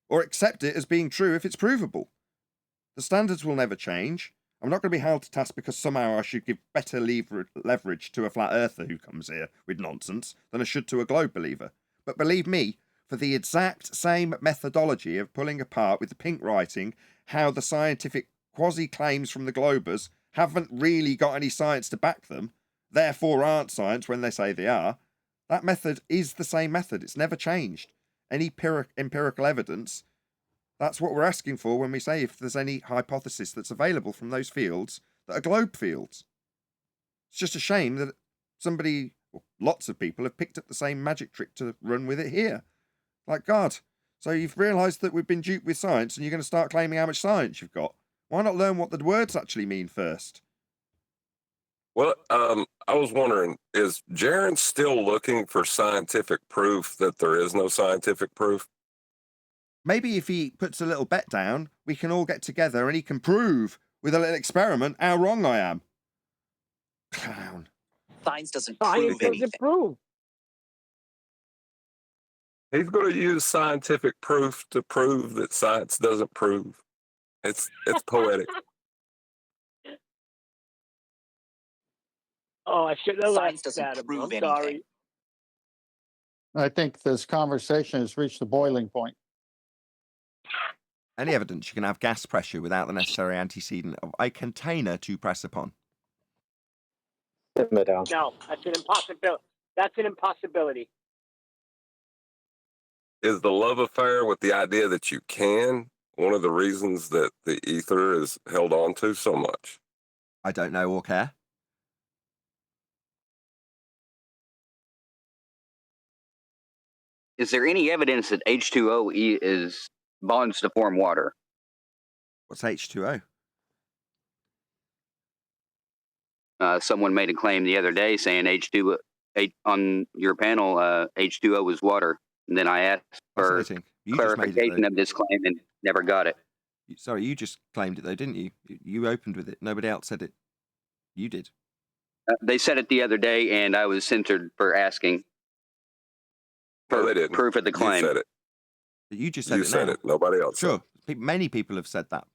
Or accept it as being true if it's provable. The standards will never change. I'm not going to be held to task because somehow I should give better leverage to a flat earther who comes here with nonsense than I should to a globe believer. But believe me, for the exact same methodology of pulling apart with the pink writing how the scientific quasi-claims from the Globers haven't really got any science to back them, therefore aren't science when they say they are, that method is the same method. It's never changed. Any empirical evidence, that's what we're asking for when we say if there's any hypothesis that's available from those fields that are globe fields. It's just a shame that somebody, or lots of people, have picked up the same magic trick to run with it here. Like, God, so you've realised that we've been duped with science and you're going to start claiming how much science you've got. Why not learn what the words actually mean first? Well, I was wondering, is Jaren still looking for scientific proof that there is no scientific proof? Maybe if he puts a little bet down, we can all get together and he can prove with a little experiment how wrong I am. Clown. Science doesn't Science prove anything. doesn't prove. He's going to use scientific proof to prove that science doesn't prove. It's poetic. Oh, I shouldn't have Science laughed doesn't at him. prove I'm anything. sorry. I think this conversation has reached the boiling point. Any evidence you can have gas pressure without the necessary antecedent of a container to press upon? Simmer down. No, that's an impossibility. That's an impossibility. is the love affair with the idea that you can one of the reasons that the ether is held on to so much? I don't know or care. Is there any evidence that H2O is bonds to form water? What's H2O? Someone made a claim the other day saying H2 on your panel, H2O was water. And then I asked for Fascinating. You just made it, clarification though. of this claim and never got it. Sorry, you just claimed it, though, didn't you? You opened with it. Nobody else said it. You did. They said it the other day, and I was censored for asking No, for they didn't. proof of the claim. You said it. You just said You it said now. it. Nobody else. said Sure. Many people have said that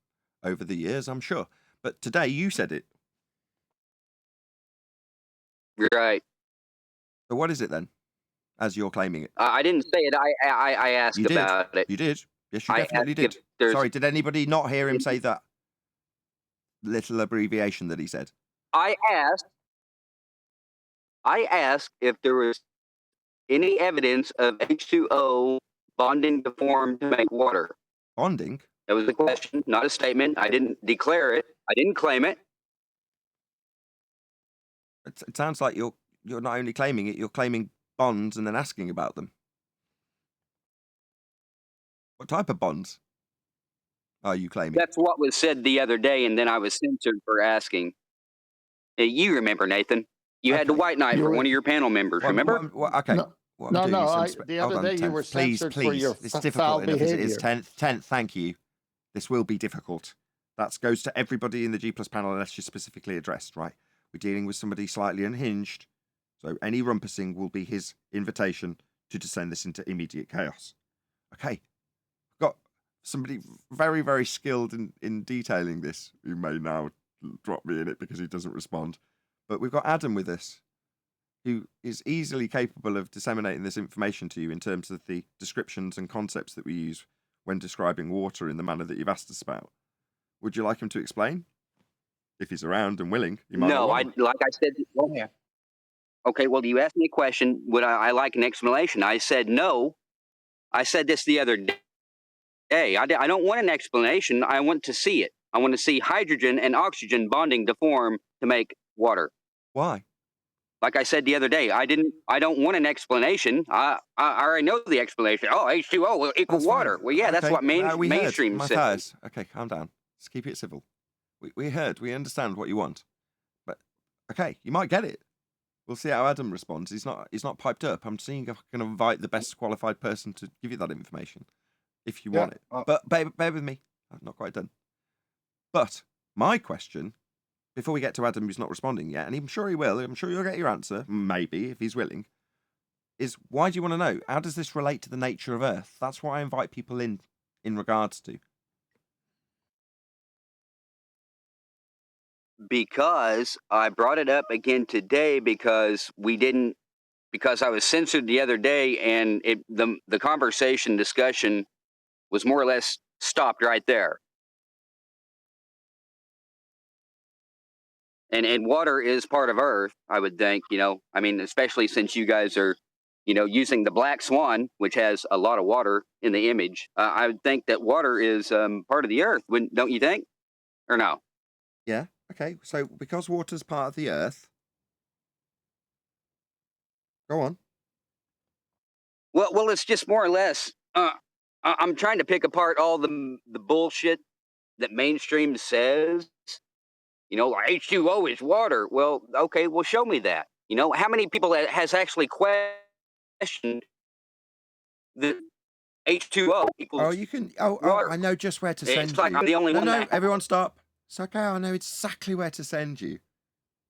over the years, I'm sure. But today you said it. You're right. So what is it then, as you're claiming it? I didn't say it. I asked You did. about it. You did. Yes, you I definitely asked if did. there's- Sorry, did anybody not hear him say that little abbreviation that he said? I asked if there was any evidence of H2O bonding to form to make water. Bonding? That was the question, not a statement. I didn't declare it. I didn't claim it. It sounds like you're not only claiming it, you're claiming bonds and then asking about them. What type of bonds are you claiming? That's what was said the other day, and then I was censored for asking. You remember, Nathan? You had the Okay. white knight You for were- one of your panel members. Remember? Okay. No, What I'm no, doing no. is The hold other on, day you Tenth. were Please, censored for please. your It's foul difficult enough as it is. behavior. Tenth, thank you. This will be difficult. That goes to everybody in the G+ panel unless you're specifically addressed, right? We're dealing with somebody slightly unhinged, so any rumpusing will be his invitation to descend this into immediate chaos. Okay. Got somebody very, very skilled in detailing this, who may now drop me in it because he doesn't respond. But we've got Adam with us, who is easily capable of disseminating this information to you in terms of the descriptions and concepts that we use when describing water in the manner that you've asked us about. Would you like him to explain? If he's around and willing, you might. No, like I said. Well, yeah. Okay, well, you asked me a question. Would I like an explanation? I said no. I said this the other day. I don't want an explanation. I want to see it. I want to see hydrogen and oxygen bonding to form to make water. Why? Like I said the other day, I don't want an explanation. I already know the explanation. Oh, H2O will equal That's water. fine. Well, yeah, that's Okay, what we heard. mainstream says. Matthias. Okay, calm down. Let's keep it civil. We heard. We understand what you want. But okay, you might get it. We'll see how Adam responds. He's not piped up. I'm seeing if I can invite the best qualified person to give you that information, if you want it. But bear with me. I'm not quite done. But my question, before we get to Adam, who's not responding yet, and I'm sure he will. I'm sure you'll get your answer, maybe if he's willing. Is why do you want to know? How does this relate to the nature of Earth? That's what I invite people in regards to. Because I brought it up again today because I was censored the other day, and the conversation discussion was more or less stopped right there. And water is part of Earth, I would think. I mean, especially since you guys are, using the black swan, which has a lot of water in the image. I would think that water is part of the Earth, don't you think? Or no? Yeah. Okay. So because water's part of the Earth. Go on. Well, it's just more or less. I'm trying to pick apart all the bullshit that mainstream says. Like H2O is water. Well, okay, well, show me that. How many people has actually questioned the H2O equals Oh, you can. Oh, water? I know just where to send It's like you. I'm the only one. No, that- everyone stop. It's okay. I know exactly where to send you.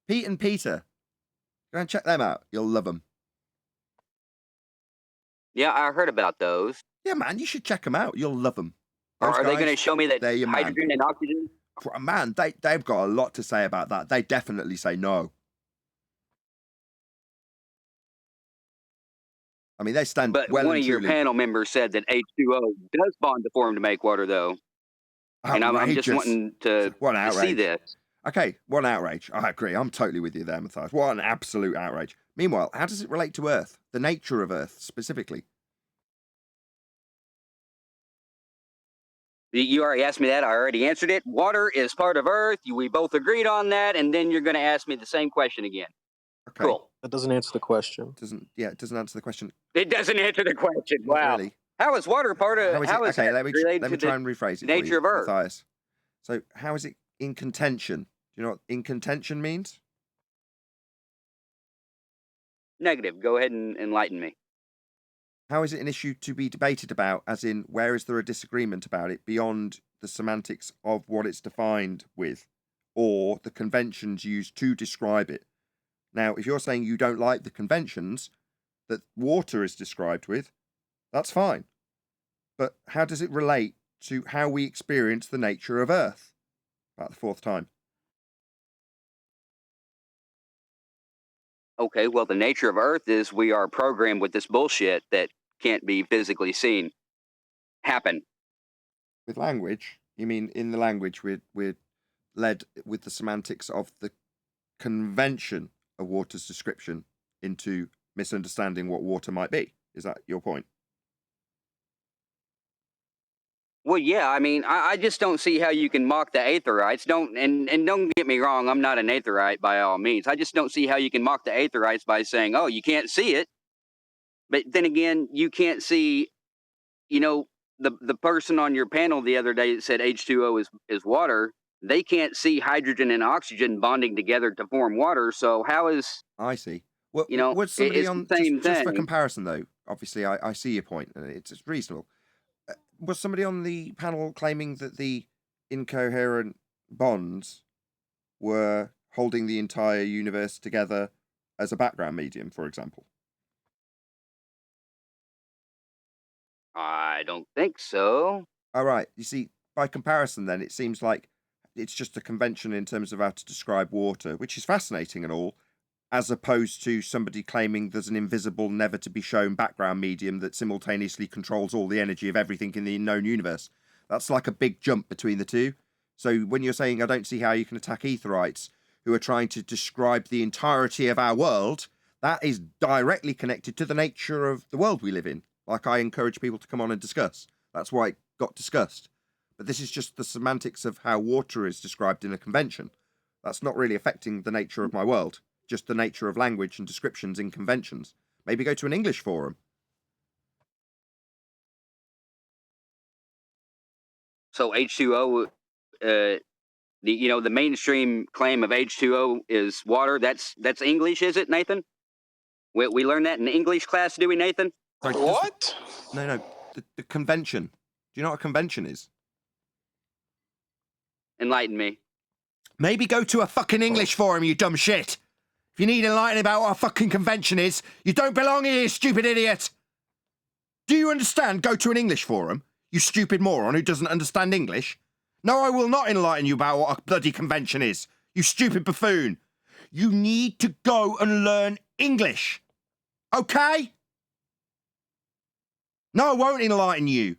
Pete and Peter. Go and check them out. You'll love them. Yeah, I heard about those. Yeah, man, you should check them out. You'll love them. Are they going to show me that they're your man. hydrogen and oxygen? Man, they've got a lot to say about that. They definitely say no. I mean, they stand But well one and of your truly. panel members said that H2O does bond to form to make water, though. And I'm just Outrageous. wanting to What see outrage. this. Okay, what an outrage. I agree. I'm totally with you there, Matthias. What an absolute outrage. Meanwhile, how does it relate to Earth? The nature of Earth, specifically? You already asked me that. I already answered it. Water is part of Earth. We both agreed on that, and then you're going to ask me the same question again. Okay. Cool. That doesn't answer the question. It doesn't answer the question. It doesn't answer the question. Not Wow. really. How is water part of? How is it? Okay, let me related to try the and rephrase it for nature you, of Earth? Matthias. So, how is it in contention? Do you know what in contention means? Negative. Go ahead and enlighten me. How is it an issue to be debated about, as in, where is there a disagreement about it beyond the semantics of what it's defined with, or the conventions used to describe it? Now, if you're saying you don't like the conventions that water is described with, that's fine. But how does it relate to how we experience the nature of Earth? About the fourth time. Okay, well, the nature of Earth is we are programmed with this bullshit that can't be physically seen happen. With language, you mean in the language we're led with the semantics of the convention of water's description into misunderstanding what water might be? Is that your point? Well, yeah, I mean, I just don't see how you can mock the Aetherites. Don't get me wrong, I'm not an Aetherite by all means. I just don't see how you can mock the Aetherites by saying, "Oh, you can't see it." But then again, you can't see, the person on your panel the other day that said H2O is water. They can't see hydrogen and oxygen bonding together to form water. So how is I see. Well, was somebody on the same just for thing. comparison though? Obviously, I see your point, and it's reasonable. Was somebody on the panel claiming that the incoherent bonds were holding the entire universe together as a background medium, for example? I don't think so. All right. You see, by comparison, then it seems like it's just a convention in terms of how to describe water, which is fascinating and all, as opposed to somebody claiming there's an invisible, never to be shown background medium that simultaneously controls all the energy of everything in the known universe. That's like a big jump between the two. So when you're saying I don't see how you can attack Etherites who are trying to describe the entirety of our world, that is directly connected to the nature of the world we live in. Like I encourage people to come on and discuss. That's why it got discussed. But this is just the semantics of how water is described in a convention. That's not really affecting the nature of my world. Just the nature of language and descriptions in conventions. Maybe go to an English forum. So H2O, the mainstream claim of H2O is water. That's English, is it, Nathan? We learned that in English class, do we, Nathan? Sorry, What? No. The convention. Do you know what a convention is? Enlighten me. Maybe go to a fucking English forum, you dumb shit. If you need enlightening about what a fucking convention is, you don't belong here, you stupid idiot. Do you understand? Go to an English forum, you stupid moron who doesn't understand English. No, I will not enlighten you about what a bloody convention is, you stupid buffoon. You need to go and learn English. Okay? No, I won't enlighten you.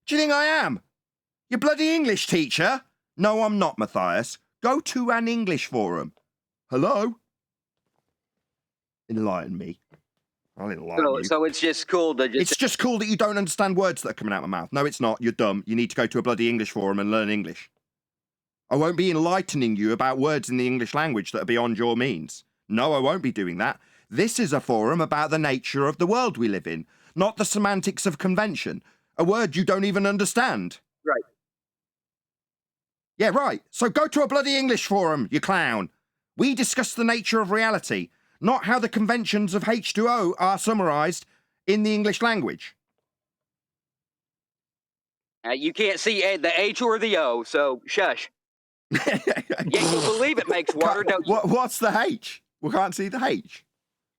Do you think I am? Your bloody English teacher? No, I'm not, Matthias. Go to an English forum. Hello? Enlighten me. I'll enlighten you. So it's just cool to just... It's just cool that you don't understand words that are coming out of my mouth. No, it's not. You're dumb. You need to go to a bloody English forum and learn English. I won't be enlightening you about words in the English language that are beyond your means. No, I won't be doing that. This is a forum about the nature of the world we live in, not the semantics of convention, a word you don't even understand. Right. Yeah, right. So go to a bloody English forum, you clown. We discuss the nature of reality, not how the conventions of H2O are summarised in the English language. You can't see the H or the O, so shush. Yeah, you believe it makes water, don't you? What's the H? We can't see the H.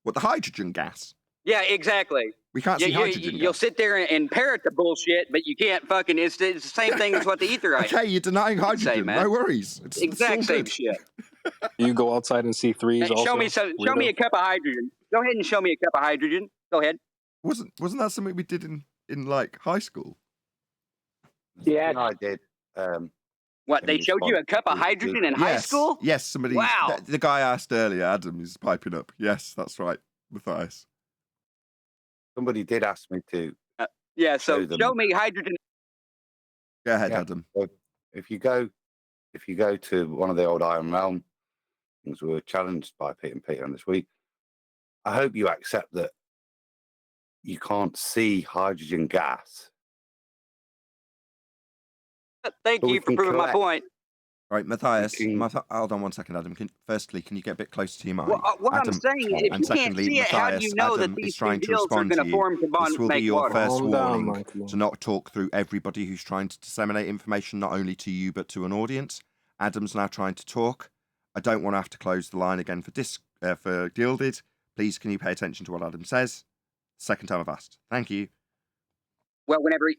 What, the hydrogen gas? Yeah, exactly. We can't see hydrogen You'll gas. sit there and parrot the bullshit, but you can't fucking... It's the same thing as what the Aetherites Okay, you're denying hydrogen. say, man. No worries. It's exact same good. shit. You go outside and see threes also? Show me a cup of hydrogen. Go ahead and show me a cup of hydrogen. Go ahead. Wasn't that something we did in like high school? Yeah. I did. What, they showed you a cup of hydrogen in high school? Yes, somebody. Wow. The guy asked earlier, Adam, is piping up. Yes, that's right, Matthias. Somebody did ask me to. Yeah, so them. show me hydrogen Go ahead, Yeah. Adam. So if you go to one of the old Iron Realm things we were challenged by Pete and Peter on this week, I hope you accept that you can't see hydrogen gas. Thank But we you for can proving my collect- point. Right, Matthias. can- Hold on one second, Adam. Firstly, can you get a bit closer to your mic? Well, what Adam, I'm saying is, if and you can't secondly, see it, how do Matthias, you know that Adam these is two trying to deals are respond going to to you. form to This will be make your water? first Calm down, warning Mikey. to not talk through everybody who's trying to disseminate information, not only to you but to an audience. Adam's now trying to talk. I don't want to have to close the line again for Gilded. Please, can you pay attention to what Adam says? Second time I've asked. Thank you. Well, whenever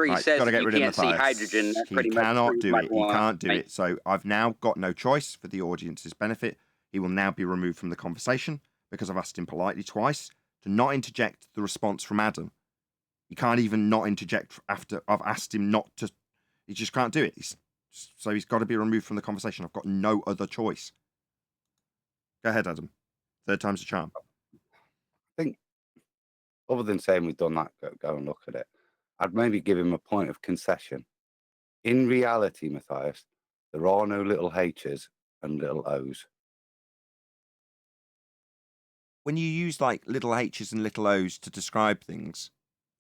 he Right, says gotta that get you rid of can't see Matthias. hydrogen, that He pretty much cannot proves do my it. He can't do point. it. So I've now got no choice for the audience's benefit. He will now be removed from the conversation because I've asked him politely twice to not interject the response from Adam. He can't even not interject after I've asked him not to. He just can't do it. So he's got to be removed from the conversation. I've got no other choice. Go ahead, Adam. Third time's a charm. I think, other than saying we've done that, go and look at it, I'd maybe give him a point of concession. In reality, Matthias, there are no little H's and little O's. When you use like little H's and little O's to describe things,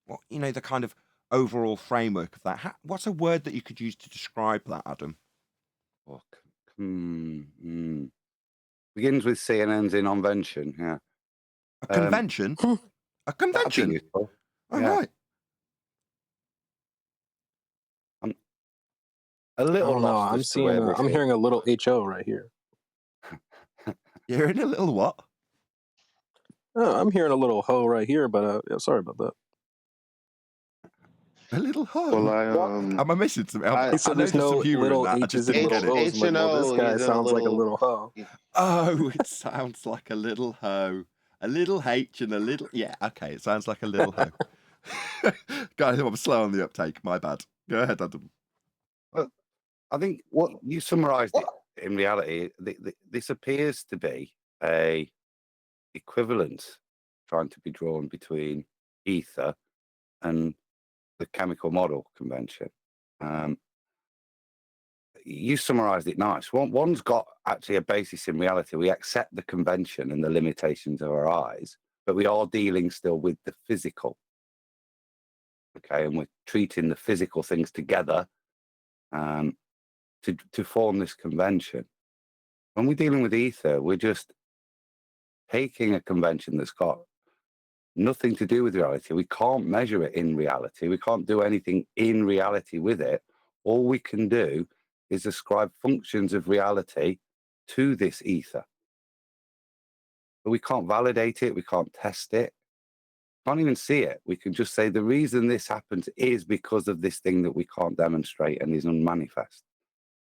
what the kind of overall framework of that. What's a word that you could use to describe that, Adam? Oh, begins with C and ends in invention. Yeah. A convention? A That'd be convention? useful. Oh, Yeah. right. A I little don't know. lost I'm as to where seeing. this I'm is. hearing a little HO right here. You're in a little what? Oh, I'm hearing a little ho right here, but yeah, sorry about that. A little hoe? Well, Am I missing something? I He said know there's there's some no humour in little that. I H's just and didn't little get it. O's. I'm like, well, this guy H&O, he's in a sounds like a little- little ho. Oh, it sounds like a little hoe. A little H and a little... Yeah, okay, it sounds like a little hoe. Guys, I'm slow on the uptake. My bad. Go ahead, Adam. Well, I think what you summarised it in reality, this appears to be a equivalence trying to be drawn between ether and the chemical model convention. You summarised it nice. One's got actually a basis in reality. We accept the convention and the limitations of our eyes, but we are dealing still with the physical. Okay, and we're treating the physical things together to form this convention. When we're dealing with ether, we're just taking a convention that's got nothing to do with reality. We can't measure it in reality. We can't do anything in reality with it. All we can do is ascribe functions of reality to this ether. But we can't validate it. We can't test it. Can't even see it. We can just say the reason this happens is because of this thing that we can't demonstrate and is unmanifest.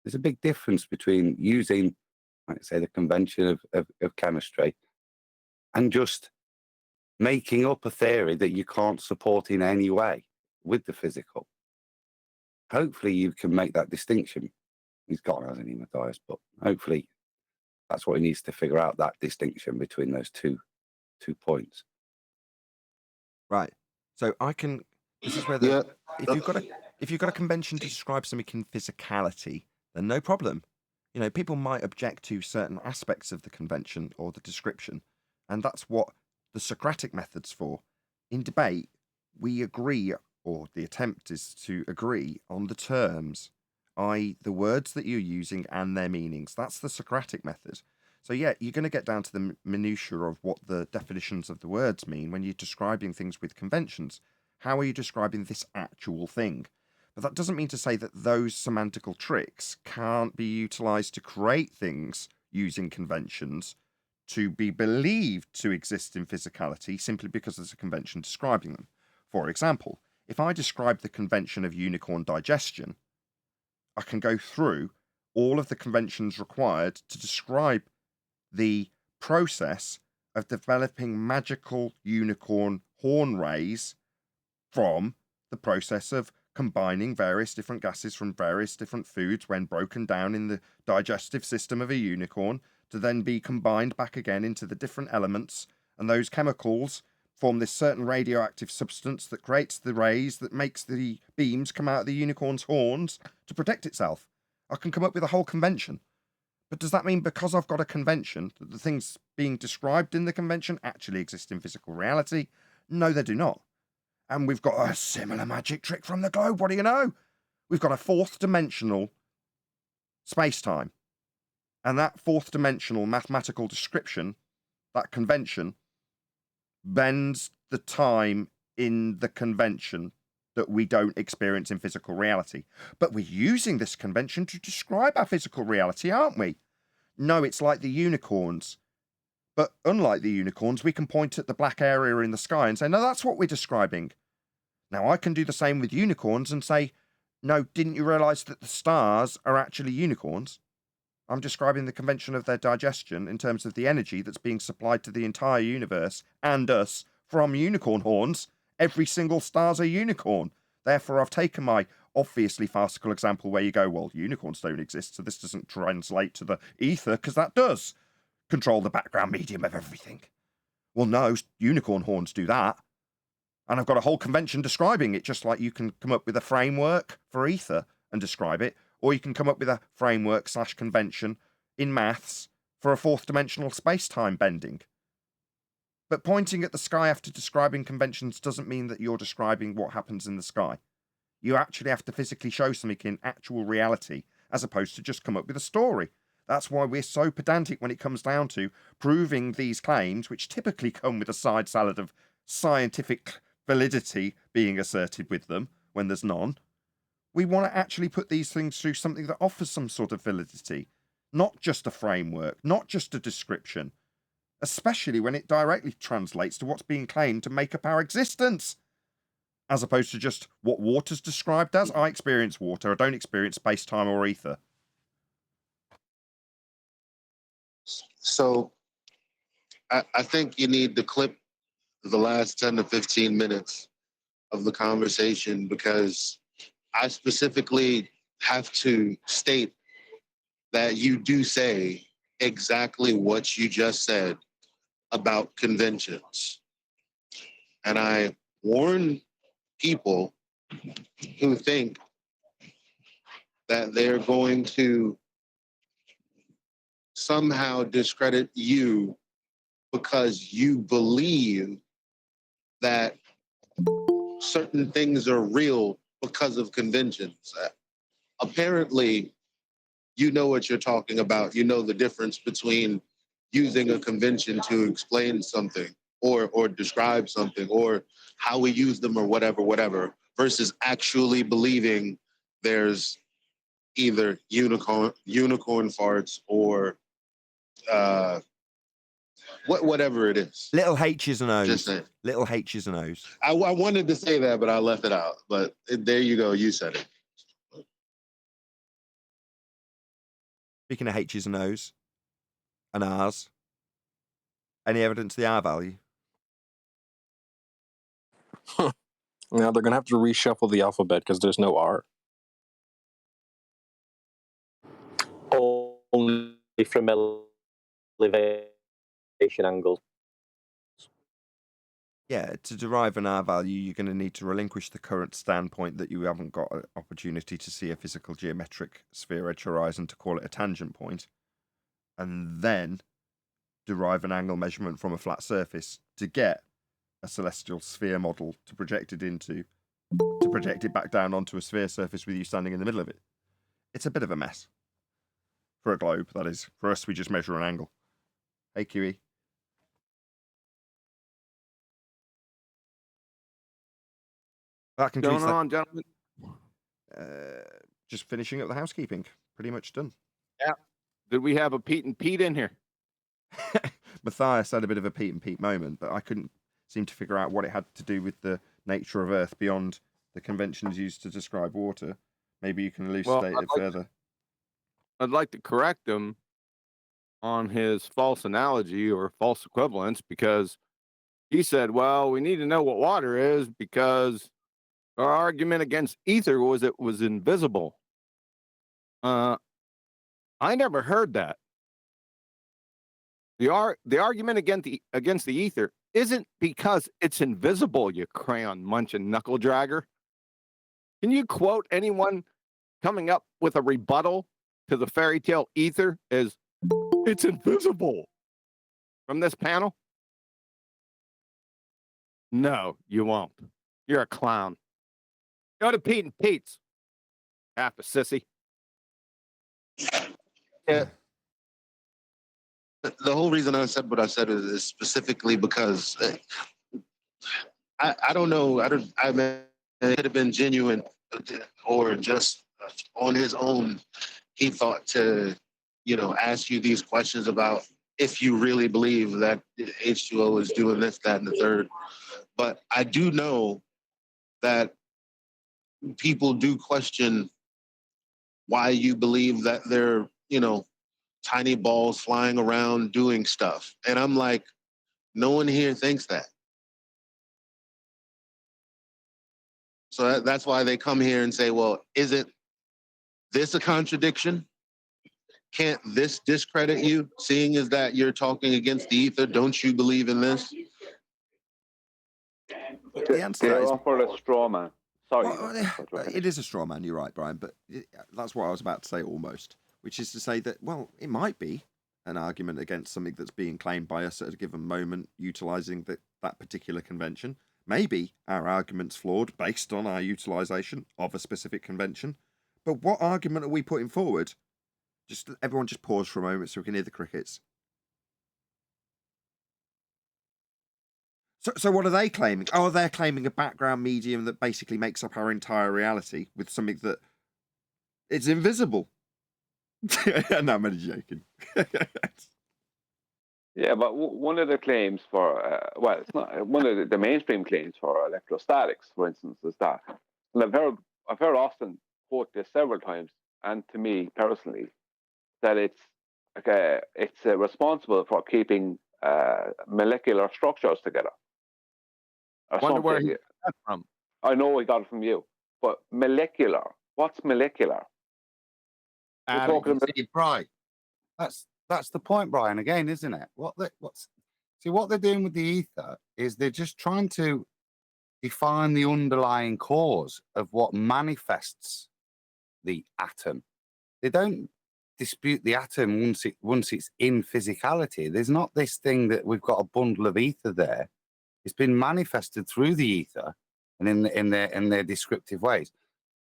There's a big difference between using, like say, the convention of chemistry and just making up a theory that you can't support in any way with the physical. Hopefully you can make that distinction. He's got it, hasn't he, Matthias? But hopefully that's what he needs to figure out, that distinction between those two points. Right. So I can... This is where if you've got a convention to describe something in physicality, then no problem. People might object to certain aspects of the convention or the description, and that's what the Socratic method's for. In debate, we agree, or the attempt is to agree on the terms, i.e. the words that you're using and their meanings. That's the Socratic method. So yeah, you're going to get down to the minutiae of what the definitions of the words mean when you're describing things with conventions. How are you describing this actual thing? But that doesn't mean to say that those semantical tricks can't be utilized to create things using conventions to be believed to exist in physicality simply because there's a convention describing them. For example, if I describe the convention of unicorn digestion, I can go through all of the conventions required to describe the process of developing magical unicorn horn rays from the process of combining various different gases from various different foods when broken down in the digestive system of a unicorn to then be combined back again into the different elements, and those chemicals form this certain radioactive substance that creates the rays that makes the beams come out of the unicorn's horns to protect itself. I can come up with a whole convention. But does that mean because I've got a convention that the things being described in the convention actually exist in physical reality? No, they do not. And we've got a similar magic trick from the globe. What do you know? We've got a fourth dimensional space-time. And that fourth dimensional mathematical description, that convention, bends the time in the convention that we don't experience in physical reality. But we're using this convention to describe our physical reality, aren't we? No, it's like the unicorns. But unlike the unicorns, we can point at the black area in the sky and say, no, that's what we're describing. Now, I can do the same with unicorns and say, no, didn't you realize that the stars are actually unicorns? I'm describing the convention of their digestion in terms of the energy that's being supplied to the entire universe and us from unicorn horns. Every single star's a unicorn. Therefore, I've taken my obviously farcical example where you go, well, unicorns don't exist, so this doesn't translate to the ether, because that does control the background medium of everything. Well, no, unicorn horns do that. And I've got a whole convention describing it, just like you can come up with a framework for ether and describe it, or you can come up with a framework / convention in maths for a fourth dimensional space-time bending. But pointing at the sky after describing conventions doesn't mean that you're describing what happens in the sky. You actually have to physically show something in actual reality, as opposed to just come up with a story. That's why we're so pedantic when it comes down to proving these claims, which typically come with a side salad of scientific validity being asserted with them when there's none. We want to actually put these things through something that offers some sort of validity, not just a framework, not just a description, especially when it directly translates to what's being claimed to make up our existence, as opposed to just what water's described as. I experience water, I don't experience space-time or ether. So I think you need to clip the last 10 to 15 minutes of the conversation, because I specifically have to state that you do say exactly what you just said about conventions. And I warn people who think that they're going to somehow discredit you because you believe that certain things are real because of conventions. Apparently, you know what you're talking about. You know the difference between using a convention to explain something or describe something or how we use them or whatever, versus actually believing there's either unicorn farts or whatever it is. Little H's and O's. Just saying. Little H's and O's. I wanted to say that, but I left it out. But there you go. You said it. Speaking of H's and O's and R's, any evidence of the R value? Now they're going to have to reshuffle the alphabet because there's no R. Only from elevation angle. Yeah, to derive an R value, you're going to need to relinquish the current standpoint that you haven't got an opportunity to see a physical geometric sphere edge horizon to call it a tangent point, and then derive an angle measurement from a flat surface to get a celestial sphere model to project it into, to project it back down onto a sphere surface with you standing in the middle of it. It's a bit of a mess. For a globe, that is. For us, we just measure an angle. Hey, QE. That concludes Going on, gentlemen? Just finishing up the housekeeping. Pretty much done. Yeah. Did we have a Pete and Pete in here? Matthias had a bit of a Pete and Pete moment, but I couldn't seem to figure out what it had to do with the nature of Earth beyond the conventions used to describe water. Maybe you can elucidate it further. I'd like to correct him on his false analogy or false equivalence, because he said, well, we need to know what water is because our argument against ether was it was invisible. I never heard that. The argument against the ether isn't because it's invisible, you crayon munching knuckle dragger. Can you quote anyone coming up with a rebuttal to the fairy tale ether as it's invisible from this panel? No, you won't. You're a clown. Go to Pete and Pete's. Half a sissy. Yeah. The whole reason I said what I said is specifically because I don't know. I mean, it could have been genuine or just on his own. He thought to, ask you these questions about if you really believe that H2O is doing this, that, and the third. But I do know that people do question why you believe that they're, tiny balls flying around doing stuff. And I'm like, no one here thinks that. So that's why they come here and say, well, isn't this a contradiction? Can't this discredit you, seeing as that you're talking against the ether? Don't you believe in this? The answer to They that is, offer a straw man. Sorry. it is a straw man, you're right, Brian, but that's what I was about to say almost, which is to say that, well, it might be an argument against something that's being claimed by us at a given moment, utilising that particular convention. Maybe our argument's flawed based on our utilisation of a specific convention, but what argument are we putting forward? Everyone just pause for a moment so we can hear the crickets. So what are they claiming? Oh, they're claiming a background medium that basically makes up our entire reality with something that it's invisible. No, I'm only joking. Yeah, but one of the claims for, it's not one of the mainstream claims for electrostatics, for instance, is that, and I've heard Austin quote this several times, and to me personally, that it's responsible for keeping molecular structures together. Wonder where he got that from. I know he got it from you, but molecular. What's molecular? We're talking about Right. That's the point, Brian. Again, isn't it? What they're doing with the ether is they're just trying to define the underlying cause of what manifests the atom. They don't dispute the atom once it's in physicality. There's not this thing that we've got a bundle of ether there. It's been manifested through the ether and in their descriptive ways.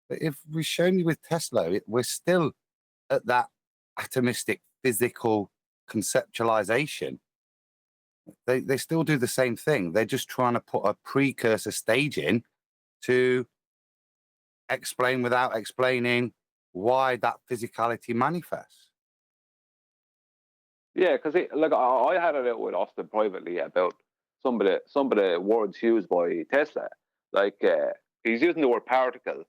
But if we've shown you with Tesla, we're still at that atomistic physical conceptualization. They still do the same thing. They're just trying to put a precursor stage in to explain without explaining why that physicality manifests. Yeah, because I had it out with Austin privately about some of the words used by Tesla. Like he's using the word particle,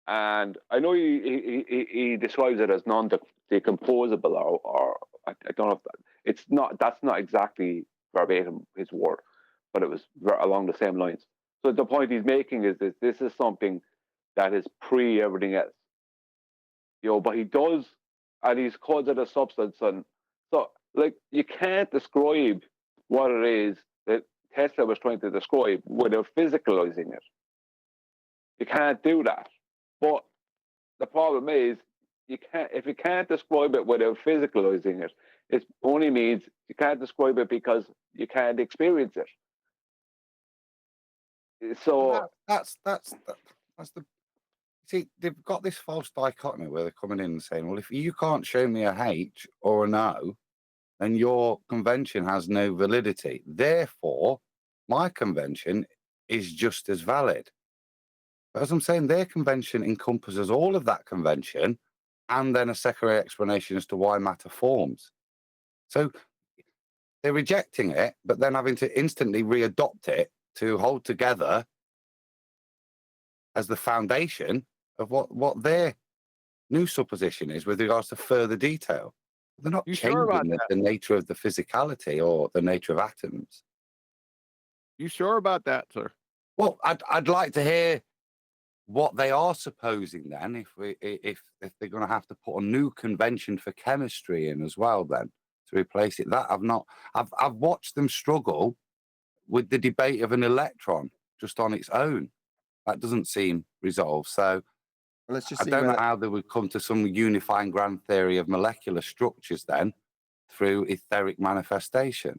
and I know he describes it as non-decomposable, or I don't know if that's not exactly verbatim his word, but it was along the same lines. So the point he's making is this is something that is pre everything else. But he does, and he's called it a substance, and so you can't describe what it is that Tesla was trying to describe without physicalizing it. You can't do that. But the problem is if you can't describe it without physicalizing it, it only means you can't describe it because you can't experience it. So that's the. See, they've got this false dichotomy where they're coming in and saying, well, if you can't show me a H or an O, then your convention has no validity. Therefore, my convention is just as valid. But as I'm saying, their convention encompasses all of that convention and then a secondary explanation as to why matter forms. So they're rejecting it, but then having to instantly readopt it to hold together as the foundation of what their new supposition is with regards to further detail. They're not changing the nature of the physicality or the nature of atoms. You sure about that, sir? Well, I'd like to hear what they are supposing then, if they're going to have to put a new convention for chemistry in as well, then to replace it. That I've watched them struggle with the debate of an electron just on its own. That doesn't seem resolved. So Well, let's just I see don't know whether how they would come to some unifying grand theory of molecular structures then through etheric manifestation.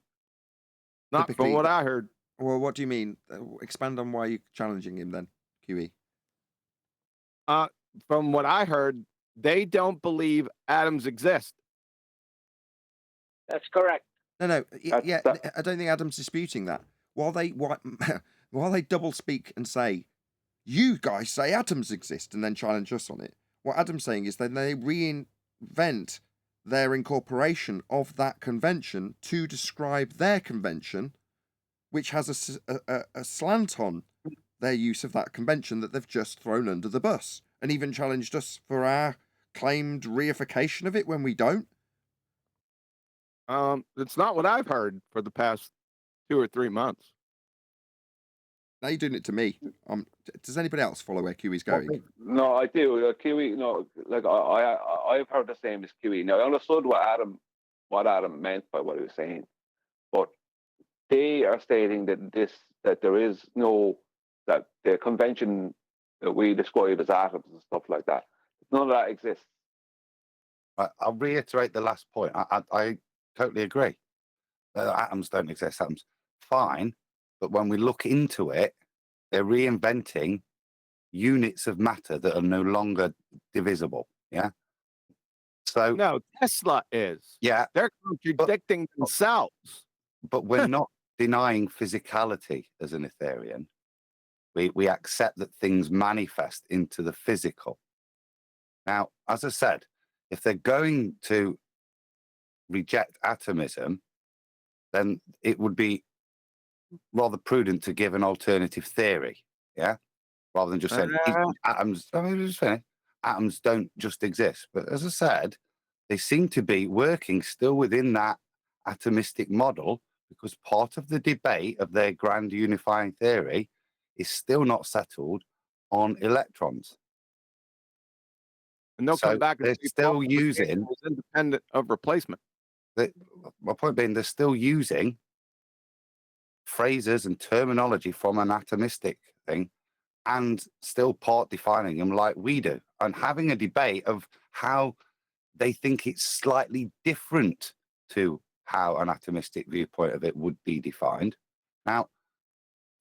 Not from typically. what I heard. Well, what do you mean? Expand on why you're challenging him then, QE. From what I heard, they don't believe atoms exist. That's correct. No, That's- yeah, that- I don't think Adam's disputing that. While they double speak and say, you guys say atoms exist, and then challenge us on it, what Adam's saying is then they reinvent their incorporation of that convention to describe their convention, which has a slant on their use of that convention that they've just thrown under the bus, and even challenged us for our claimed reification of it when we don't. It's not what I've heard for the past 2 or 3 months. Now you're doing it to me. Does anybody else follow where QE's going? No, I do. QE, no, like I've heard the same as QE. Now I understood what Adam meant by what he was saying, but they are stating that there is no, that the convention that we describe as atoms and stuff like that, none of that exists. I'll reiterate the last point. I totally agree. Atoms don't exist. Atoms, fine. But when we look into it, they're reinventing units of matter that are no longer divisible. Yeah. So No, Tesla is. yeah, They're contradicting themselves. but we're not denying physicality as an Ethereum. We accept that things manifest into the physical. Now, as I said, if they're going to reject atomism, then it would be rather prudent to give an alternative theory, yeah, rather than just saying atoms. I mean, just finish. Atoms don't just exist, but as I said, they seem to be working still within that atomistic model, because part of the debate of their grand unifying theory is still not settled on electrons. And they'll So come back and they're say still multiplication using. is independent of replacement. My point being, they're still using phrases and terminology from an atomistic thing and still part defining them like we do, and having a debate of how they think it's slightly different to how an atomistic viewpoint of it would be defined. Now,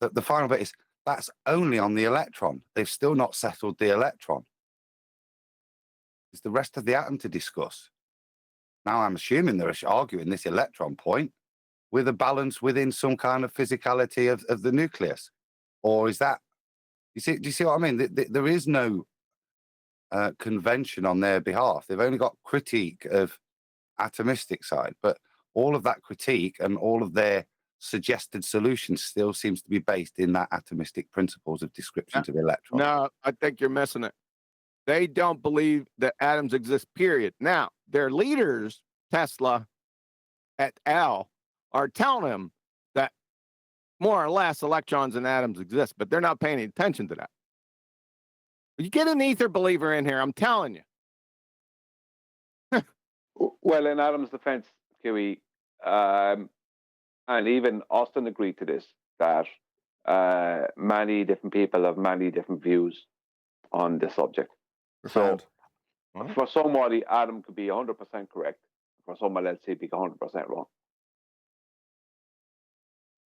the final bit is that's only on the electron. They've still not settled the electron. There's the rest of the atom to discuss. Now, I'm assuming they're arguing this electron point with a balance within some kind of physicality of the nucleus. Or is that, do you see what I mean? There is no convention on their behalf. They've only got critique of atomistic side, but all of that critique and all of their suggested solutions still seems to be based in that atomistic principles of descriptions of electrons. No, I think you're missing it. They don't believe that atoms exist, period. Now, their leaders, Tesla et al., are telling them that more or less electrons and atoms exist, but they're not paying attention to that. You get an ether believer in here, I'm telling you. Well, in Adam's defense, QE, and even Austin agreed to this, that many different people have many different views on the subject. Profound. So, for somebody, Adam could be 100% correct. For somebody else, he'd be 100% wrong.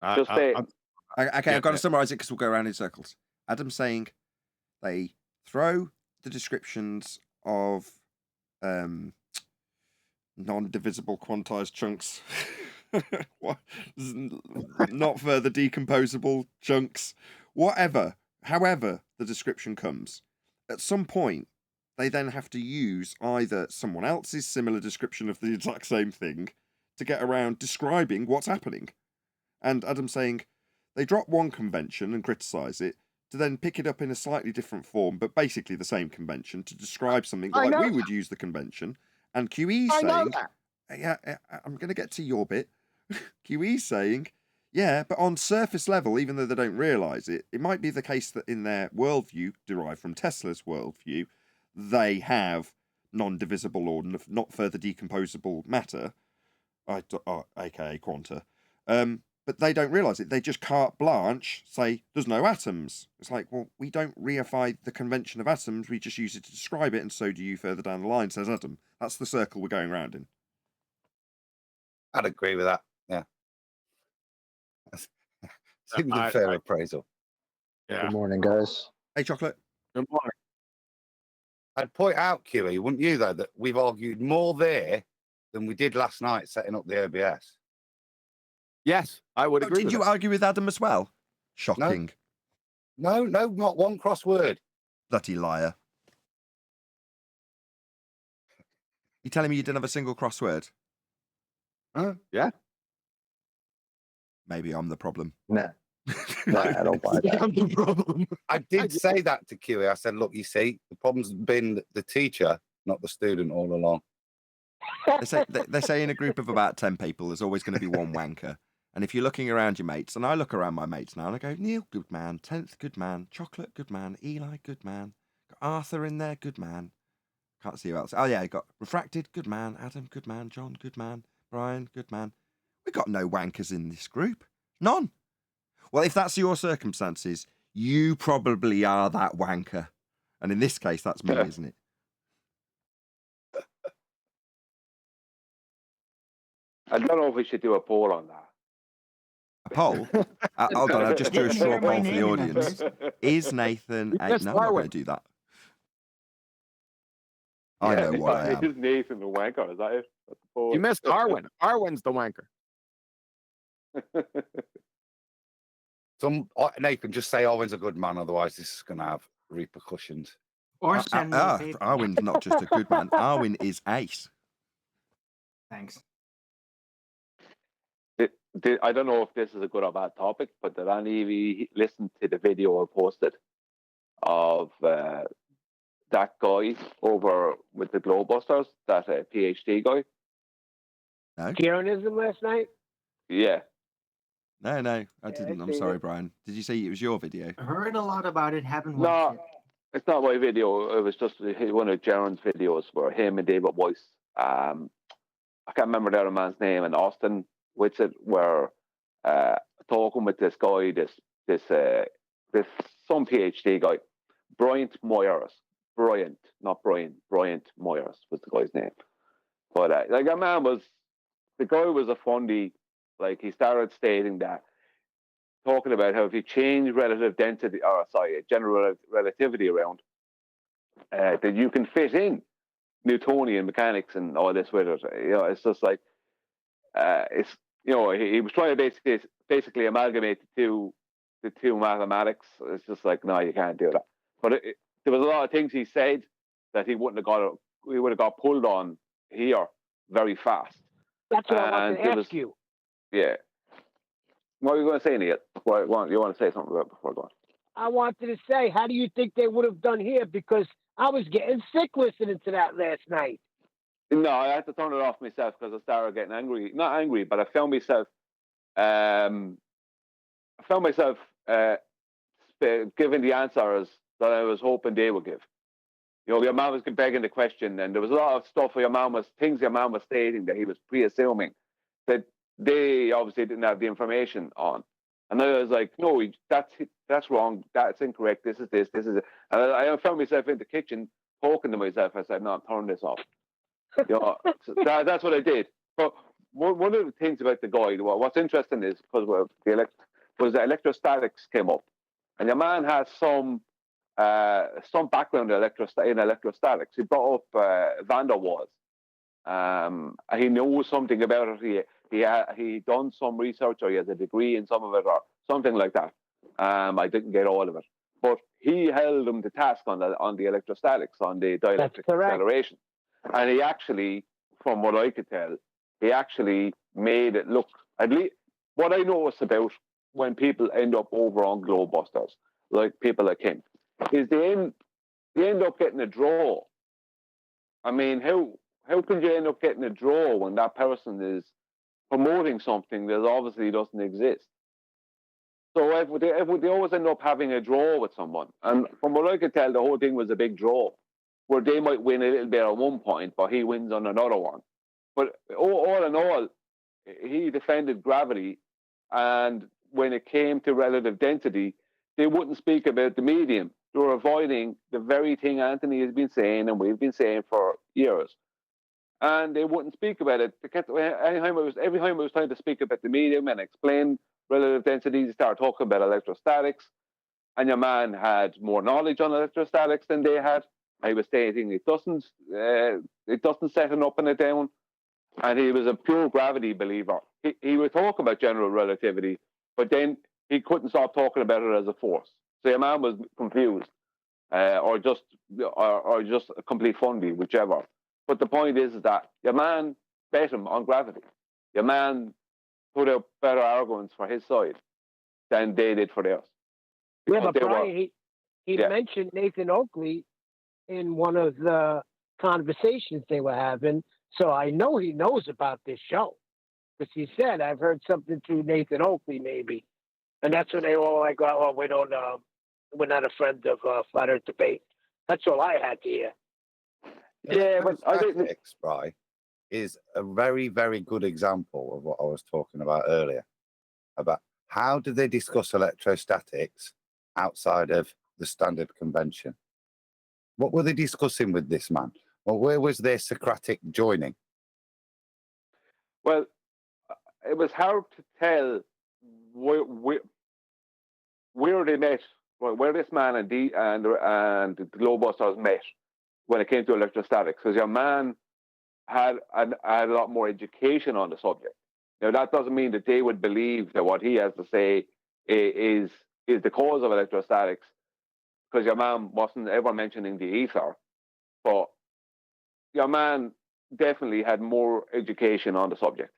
Okay, I've got to summarize it because we'll go around in circles. Adam's saying they throw the descriptions of non-divisible quantized chunks, not further decomposable chunks, whatever, however the description comes. At some point, they then have to use either someone else's similar description of the exact same thing to get around describing what's happening. And Adam's saying they drop one convention and criticize it to then pick it up in a slightly different form, but basically the same convention to describe something like we would use the convention. And QE's saying, yeah, I'm going to get to your bit. QE's saying, yeah, but on surface level, even though they don't realize it, it might be the case that in their worldview, derived from Tesla's worldview, they have non-divisible or not further decomposable matter, aka Quanta. But they don't realise it. They just carte blanche say there's no atoms. It's like, well, we don't reify the convention of atoms. We just use it to describe it, and so do you further down the line, says Adam. That's the circle we're going round in. I'd agree with that. Yeah. Seems a fair appraisal. Yeah. Good morning, guys. Hey, Chocolate. Good morning. I'd point out, QE, wouldn't you, though, that we've argued more there than we did last night setting up the OBS. Yes, I would agree. Did you argue with Adam as well? Shocking. No, not one crossword. Bloody liar. You telling me you didn't have a single crossword? Huh? Yeah. Maybe I'm the problem. Nah, I don't buy that. I'm the problem. I did say that to QE. I said, look, you see, the problem's been the teacher, not the student all along. They say in a group of about 10 people, there's always going to be one wanker. And if you're looking around your mates, and I look around my mates now, and I go, Neil, good man. 10th, good man. Chocolate, good man. Eli, good man. Got Arthur in there, good man. Can't see who else. Oh, yeah, got Refracted, good man. Adam, good man. John, good man. Brian, good man. We've got no wankers in this group. None. Well, if that's your circumstances, you probably are that wanker. And in this case, that's me, isn't it? I don't know if we should do a poll on that. A poll? Hold on, I'll just do a short poll for the audience. Is Nathan a... No, I'm not going to do that. I know what I am. Is Nathan the wanker? Is that it? That's the poll. You missed Arwen. Arwen's the wanker. Nathan, just say Arwen's a good man, otherwise this is going to have repercussions. Or send me a paper. Arwen's not just a good man. Arwen is ace. Thanks. I don't know if this is a good or bad topic, but did any of you listen to the video I posted of that guy over with the Globebusters, that PhD guy? No. Kieranism last night? Yeah. No, I didn't. I'm sorry, Brian. Did you say it was your video? I heard a lot about it, haven't watched it. It's not my video. It was just one of Jaron's videos where him and David Weiss, I can't remember the other man's name, and Austin Whitsitt were talking with this guy, this some PhD guy, Bryant Moyers. Bryant Moyers was the guy's name. But the guy was a fundy. Like, he started stating that, talking about how if you change general relativity around, that you can fit in Newtonian mechanics and all this with it. You know, it's just like, he was trying to basically amalgamate the two mathematics. It's just like, no, you can't do that. But there was a lot of things he said that he would have got pulled on here very fast. That's what I wanted to ask you. Yeah. What were you going to say, Neil? You want to say something about before going? I wanted to say, how do you think they would have done here? Because I was getting sick listening to that last night. No, I had to turn it off myself because I started getting angry. Not angry, but I found myself giving the answers that I was hoping they would give. You know, your mom was begging the question, and there was a lot of stuff your mom was stating that he was pre-assuming that they obviously didn't have the information on. And I was like, no, that's wrong. That's incorrect. This is it. And I found myself in the kitchen talking to myself. I said, no, I'm turning this off. You know, so that's what I did. But one of the things about the guy, what's interesting is because the electrostatics came up, and your man has some background in electrostatics. He brought up van der Waals. He knows something about it. He done some research, or he has a degree in some of it, or something like that. I didn't get all of it, but he held him to task on the electrostatics, on the dielectric acceleration. And he actually, from what I could tell, he actually made it look, at least what I noticed about when people end up over on Globebusters, like people like him, is they end up getting a draw. I mean, how can you end up getting a draw when that person is promoting something that obviously doesn't exist? So they always end up having a draw with someone. And from what I could tell, the whole thing was a big draw, where they might win a little bit at one point, but he wins on another one. But all in all, he defended gravity, and when it came to relative density, they wouldn't speak about the medium. They were avoiding the very thing Anthony has been saying and we've been saying for years. And they wouldn't speak about it. Every time I was trying to speak about the medium and explain relative density, they started talking about electrostatics. And your man had more knowledge on electrostatics than they had. I was stating it doesn't set it up and it down. And he was a pure gravity believer. He would talk about general relativity, but then he couldn't stop talking about it as a force. So your man was confused, or just a complete fundy, whichever. But the point is that your man bet him on gravity. Your man put out better arguments for his side than they did for theirs. Yeah, but Brian, he mentioned Nathan Oakley in one of the conversations they were having. So I know he knows about this show because he said, I've heard something through Nathan Oakley, maybe. And that's when they were all like, oh, we're not a friend of Flat Earth Debate. That's all I had to hear. Yeah, but I think right, is a very, very good example of what I was talking about earlier. About how do they discuss electrostatics outside of the standard convention? What were they discussing with this man? Well, where was their Socratic joining? Well, it was hard to tell where they met, where this man and the Globusters met when it came to electrostatics, because your man had a lot more education on the subject. Now, that doesn't mean that they would believe that what he has to say is the cause of electrostatics, because your man wasn't ever mentioning the ether, but your man definitely had more education on the subject.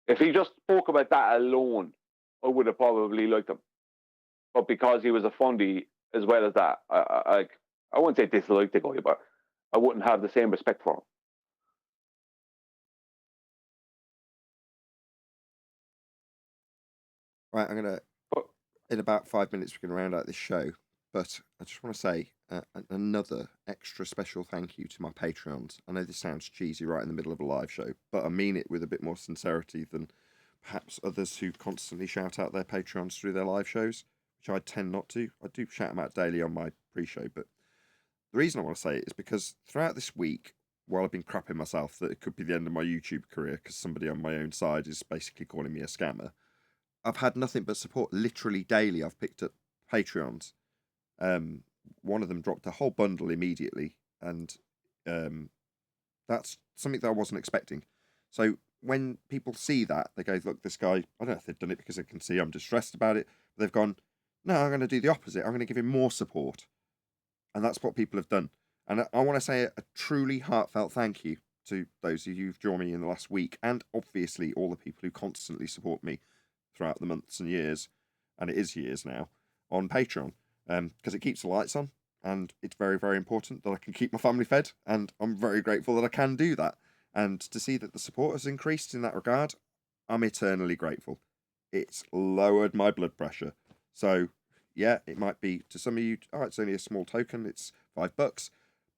If he just spoke about that alone, I would have probably liked him. But because he was a fundy as well as that, I wouldn't say disliked the guy, but I wouldn't have the same respect for him. Right, in about 5 minutes, we're going to round out this show. But I just want to say another extra special thank you to my Patreons. I know this sounds cheesy right in the middle of a live show, but I mean it with a bit more sincerity than perhaps others who constantly shout out their Patreons through their live shows, which I tend not to. I do shout them out daily on my pre-show, but the reason I want to say it is because throughout this week, while I've been crapping myself that it could be the end of my YouTube career because somebody on my own side is basically calling me a scammer, I've had nothing but support. Literally daily, I've picked up Patreons. One of them dropped a whole bundle immediately, and that's something that I wasn't expecting. So when people see that, they go, look, this guy, I don't know if they've done it because they can see I'm distressed about it, but they've gone, no, I'm going to do the opposite. I'm going to give him more support. And that's what people have done. And I want to say a truly heartfelt thank you to those of you who've joined me in the last week, and obviously all the people who constantly support me throughout the months and years, and it is years now, on Patreon, because it keeps the lights on, and it's very, very important that I can keep my family fed, and I'm very grateful that I can do that. And to see that the support has increased in that regard, I'm eternally grateful. It's lowered my blood pressure. So, yeah, it might be to some of you, oh, it's only a small token, it's $5,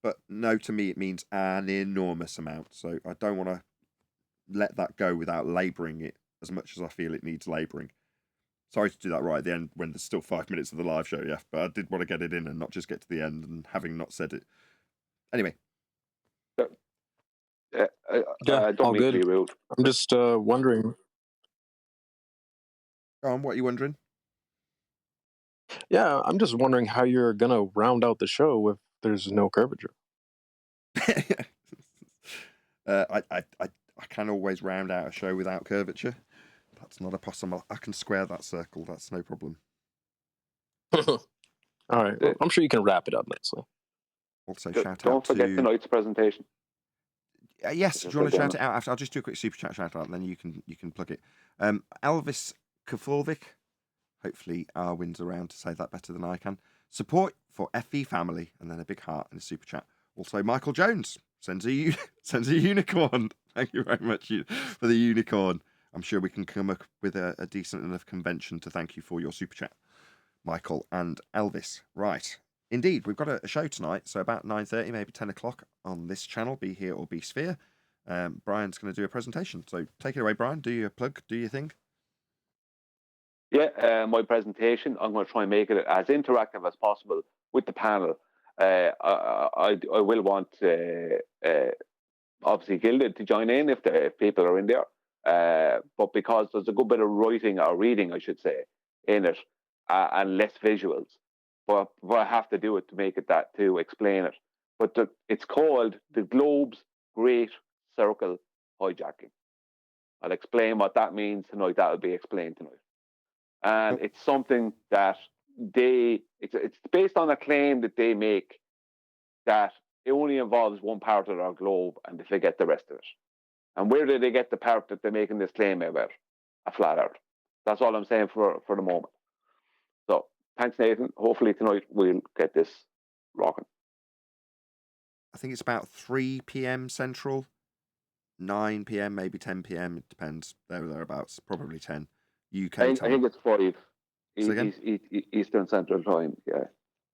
but no, to me, it means an enormous amount. So I don't want to let that go without labouring it as much as I feel it needs labouring. Sorry to do that right at the end when there's still 5 minutes of the live show, yeah, but I did want to get it in and not just get to the end and having not said it. Anyway. Yeah, all good. I'm just wondering. Go on, what are you wondering? Yeah, I'm just wondering how you're gonna round out the show if there's no curvature. I can always round out a show without curvature. That's not a possible. I can square that circle. That's no problem. All right, well, I'm sure you can wrap it up nicely. Also, shout out to... Don't forget tonight's presentation. Yes, do you want to shout it out after? I'll just do a quick super chat shout out, and then you can plug it. Elvis Kafalvik. Hopefully, Arwin's around to say that better than I can. Support for FE family, and then a big heart and a super chat. Also, Michael Jones sends a unicorn. Thank you very much for the unicorn. I'm sure we can come up with a decent enough convention to thank you for your super chat, Michael and Elvis. Right. Indeed, we've got a show tonight, so about 9:30, maybe 10 o'clock on this channel, Be Here or Be Sphere. Brian's going to do a presentation. So take it away, Brian. Do your plug. Do your thing. Yeah, my presentation, I'm going to try and make it as interactive as possible with the panel. I will want obviously Gilded to join in if people are in there, but because there's a good bit of writing or reading, I should say, in it, and less visuals, but I have to do it to make it that, to explain it. But it's called the Globe's Great Circle Hijacking. I'll explain what that means tonight. That'll be explained tonight. And it's something that it's based on a claim that they make that it only involves one part of our globe and they forget the rest of it. And where do they get the part that they're making this claim about? A flat earth. That's all I'm saying for the moment. So thanks, Nathan. Hopefully tonight we'll get this rocking. I think it's about 3 p.m. Central, 9 p.m., maybe 10 p.m. It depends. Thereabouts. Probably 10 UK time. I think it's 5 Eastern Central Time. Yeah.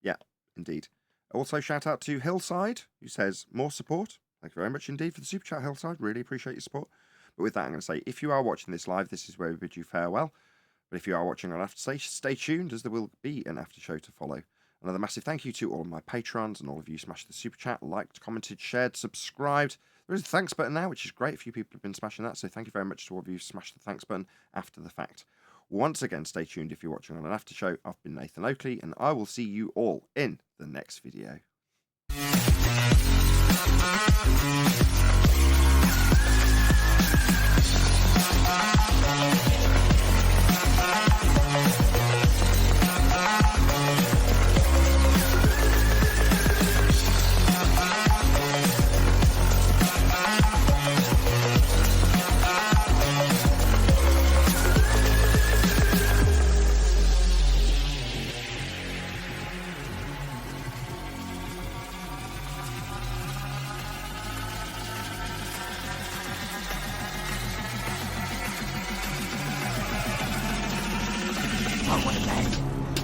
Yeah, indeed. Also, shout out to Hillside, who says, more support. Thank you very much indeed for the super chat, Hillside. Really appreciate your support. But with that, I'm going to say, if you are watching this live, this is where we bid you farewell. But if you are watching on after, stay tuned, as there will be an after show to follow. Another massive thank you to all of my patrons and all of you who smashed the super chat, liked, commented, shared, subscribed. There is a thanks button now, which is great. A few people have been smashing that, so thank you very much to all of you who smashed the thanks button after the fact. Once again, stay tuned if you're watching on an after show. I've been Nathan Oakley, and I will see you all in the next video.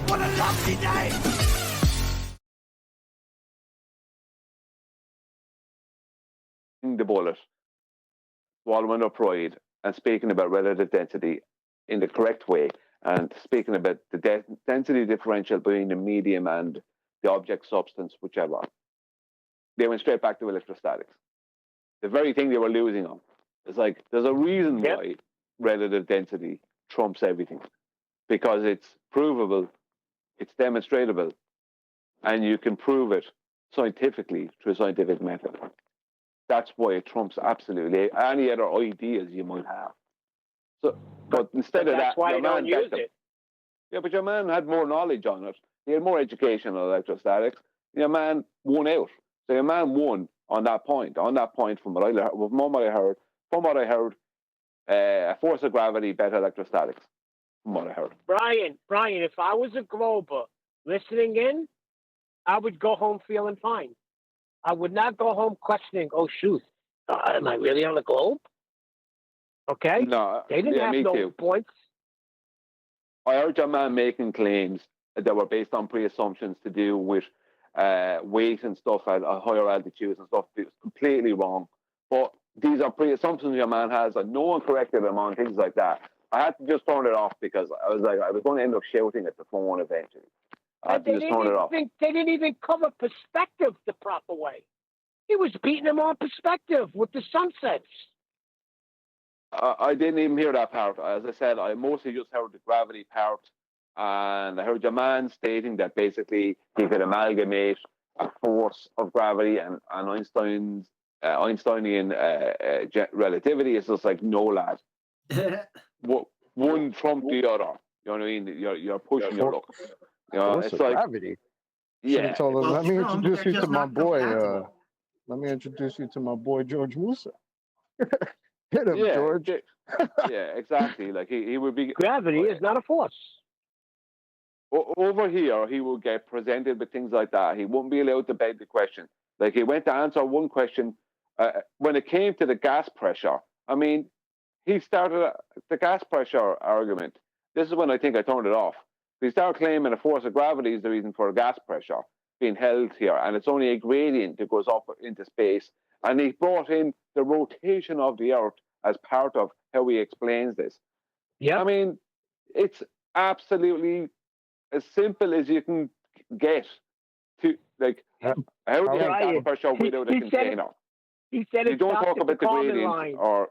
What a lovely day! The bullet, swallowing our pride, and speaking about relative density in the correct way, and speaking about the density differential between the medium and the object substance, whichever. They went straight back to electrostatics. The very thing they were losing on. It's like, there's a reason why relative density trumps everything. Because it's provable, it's demonstratable, and you can prove it scientifically through a scientific method. That's why it trumps absolutely any other ideas you might have. So, but instead of that, that's why you don't use it. Yeah, but your man had more knowledge on it. He had more education on electrostatics. Your man won out. So your man won on that point. On that point, from what I heard, a force of gravity better electrostatics. From what I heard. Brian, if I was a Glober listening in, I would go home feeling fine. I would not go home questioning, oh, shoot, am I really on the globe? Okay? No, they didn't have no points. I heard your man making claims that were based on pre-assumptions to do with weight and stuff at higher altitudes and stuff. It was completely wrong. But these are pre-assumptions your man has, and no one corrected him on things like that. I had to just turn it off because I was going to end up shouting at the phone eventually. I had to just turn it off. They didn't even cover perspective the proper way. He was beating him on perspective with the sunsets. I didn't even hear that part. As I said, I mostly just heard the gravity part, and I heard your man stating that basically he could amalgamate a force of gravity and Einsteinian relativity. It's just like, no, lad. One trump the other. You know what I mean? You're pushing your luck. You know, it's like gravity. Yeah. Told him, let me introduce you to my boy. Let me introduce you to my boy George Musa. Hit him, George. Yeah, exactly. Like he would be. Gravity is not a force. Over here, he would get presented with things like that. He wouldn't be allowed to beg the question. Like he went to answer one question when it came to the gas pressure. I mean, he started the gas pressure argument. This is when I think I turned it off. He started claiming a force of gravity is the reason for gas pressure being held here, and it's only a gradient that goes up into space. And he brought in the rotation of the Earth as part of how he explains this. Yeah. I mean, it's absolutely as simple as you can get to, like, how do you have gas pressure without a container? He said You don't talk about the gradient line. or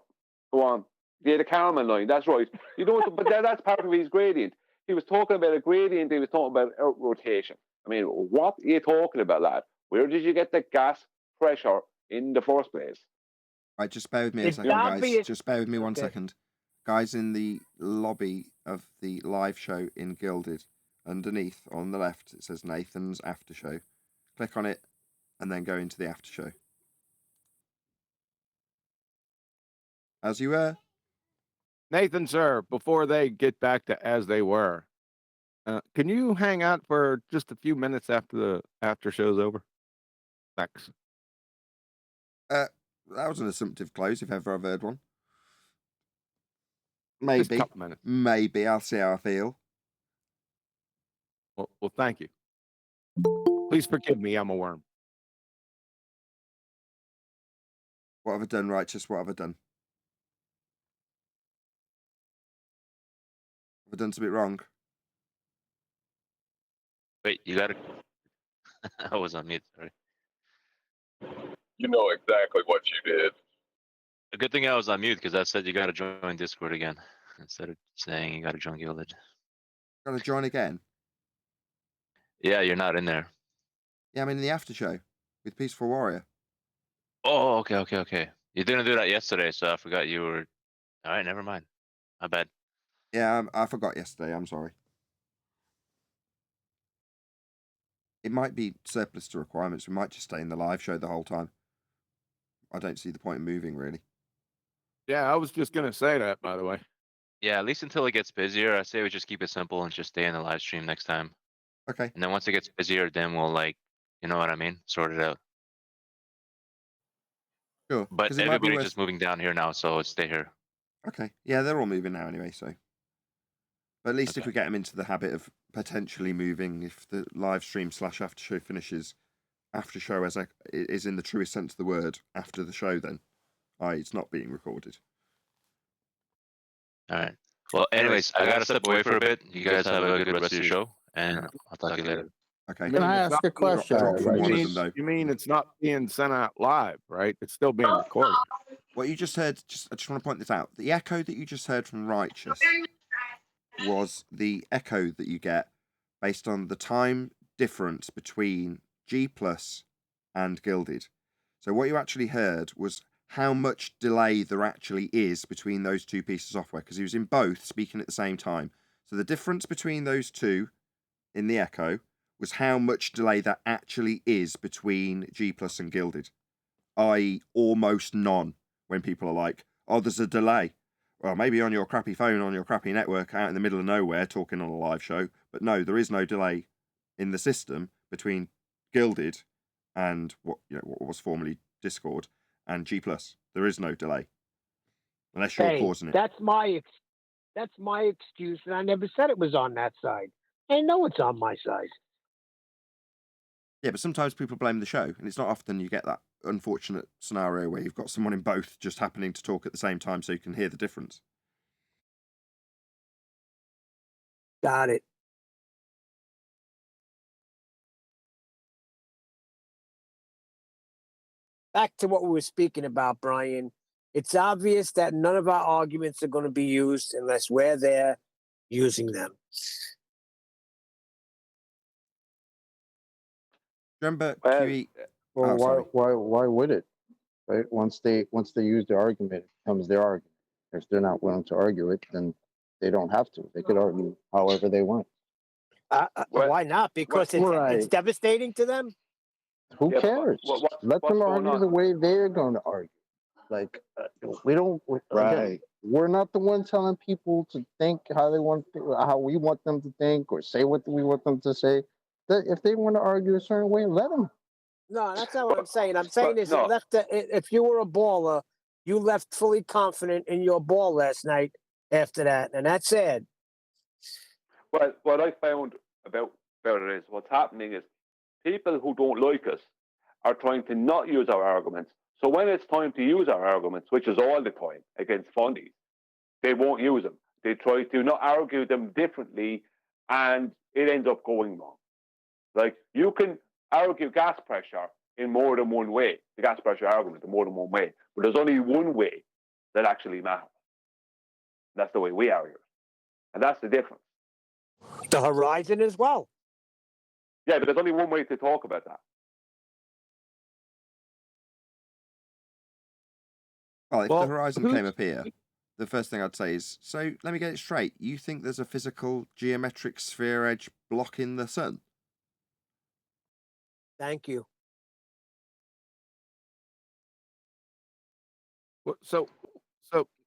go on. Yeah, the Kalman line. That's right. You don't, but that's part of his gradient. He was talking about a gradient. He was talking about Earth rotation. I mean, what are you talking about, lad? Where did you get the gas pressure in the first place? Right, just bear with me a second, guys. Just bear with me 1 second. Guys in the lobby of the live show in Gilded, underneath on the left, it says Nathan's After Show. Click on it and then go into the After Show. As you were. Nathan, sir, before they get back to as they were, can you hang out for just a few minutes after the after show's over? Thanks. That was an assumptive close, if ever I've heard one. Maybe. Just a couple minutes. Maybe. I'll see how I feel. Well, thank you. Please forgive me. I'm a worm. What have I done, Righteous? What have I done? Have I done something wrong? Wait, you gotta. I was on mute. Sorry. You know exactly what you did. A good thing I was on mute because I said you gotta join Discord again instead of saying you gotta join Gilded. Gotta join again? Yeah, you're not in there. Yeah, I'm in the after show with Peaceful Warrior. Oh, okay. You didn't do that yesterday, so I forgot you were. All right, never mind. My bad. Yeah, I forgot yesterday. I'm sorry. It might be surplus to requirements. We might just stay in the live show the whole time. I don't see the point in moving, really. Yeah, I was just going to say that, by the way. Yeah, at least until it gets busier, I say we just keep it simple and just stay in the live stream next time. Okay. And then once it gets busier, then we'll, like, you know what I mean? Sort it out. Sure. But everybody's just moving down here now, so stay here. Okay. Yeah, they're all moving now anyway, so. But at least if we get them into the habit of potentially moving, if the live stream / after show finishes, after show as is in the truest sense of the word, after the show, then it's not being recorded. All right. Well, anyways, I gotta step away for a bit. You guys have a good rest of your show, and I'll talk to you later. Okay. Can I ask a question? You mean it's not being sent out live, right? It's still being recorded. What you just heard, I just want to point this out. The echo that you just heard from Righteous was the echo that you get based on the time difference between G+ and Gilded. So what you actually heard was how much delay there actually is between those two pieces of software, because he was in both speaking at the same time. So the difference between those two in the echo was how much delay there actually is between G+ and Gilded, i.e. almost none, when people are like, oh, there's a delay. Well, maybe on your crappy phone, on your crappy network, out in the middle of nowhere, talking on a live show. But no, there is no delay in the system between Gilded and what was formerly Discord and G+. There is no delay, unless you're causing it. That's my excuse, and I never said it was on that side. I know it's on my side. Yeah, but sometimes people blame the show, and it's not often you get that unfortunate scenario where you've got someone in both just happening to talk at the same time so you can hear the difference. Got it. Back to what we were speaking about, Brian. It's obvious that none of our arguments are going to be used unless we're there using them. Remember QE? Well, why would it? Right? Once they use the argument, it becomes their argument. If they're not willing to argue it, then they don't have to. They could argue however they want. Why not? Because it's devastating to them. Who cares? Let them argue the way they're going to argue. Like we don't. Again, we're not the one telling people to think how they want, how we want them to think, or say what we want them to say. If they want to argue a certain way, let them. No, that's not what I'm saying. I'm saying is if you were a baller, you left fully confident in your ball last night after that, and that's sad. Well, what I found about it is what's happening is people who don't like us are trying to not use our arguments. So when it's time to use our arguments, which is all the time against fundies, they won't use them. They try to not argue them differently, and it ends up going wrong. Like, you can argue gas pressure in more than one way, the gas pressure argument in more than one way, but there's only one way that actually matters. That's the way we argue. And that's the difference. The horizon as well. Yeah, but there's only one way to talk about that. Well, if Well, the horizon came who's- up here, the first thing I'd say is, so let me get it straight. You think there's a physical geometric sphere edge blocking the sun? Thank you. So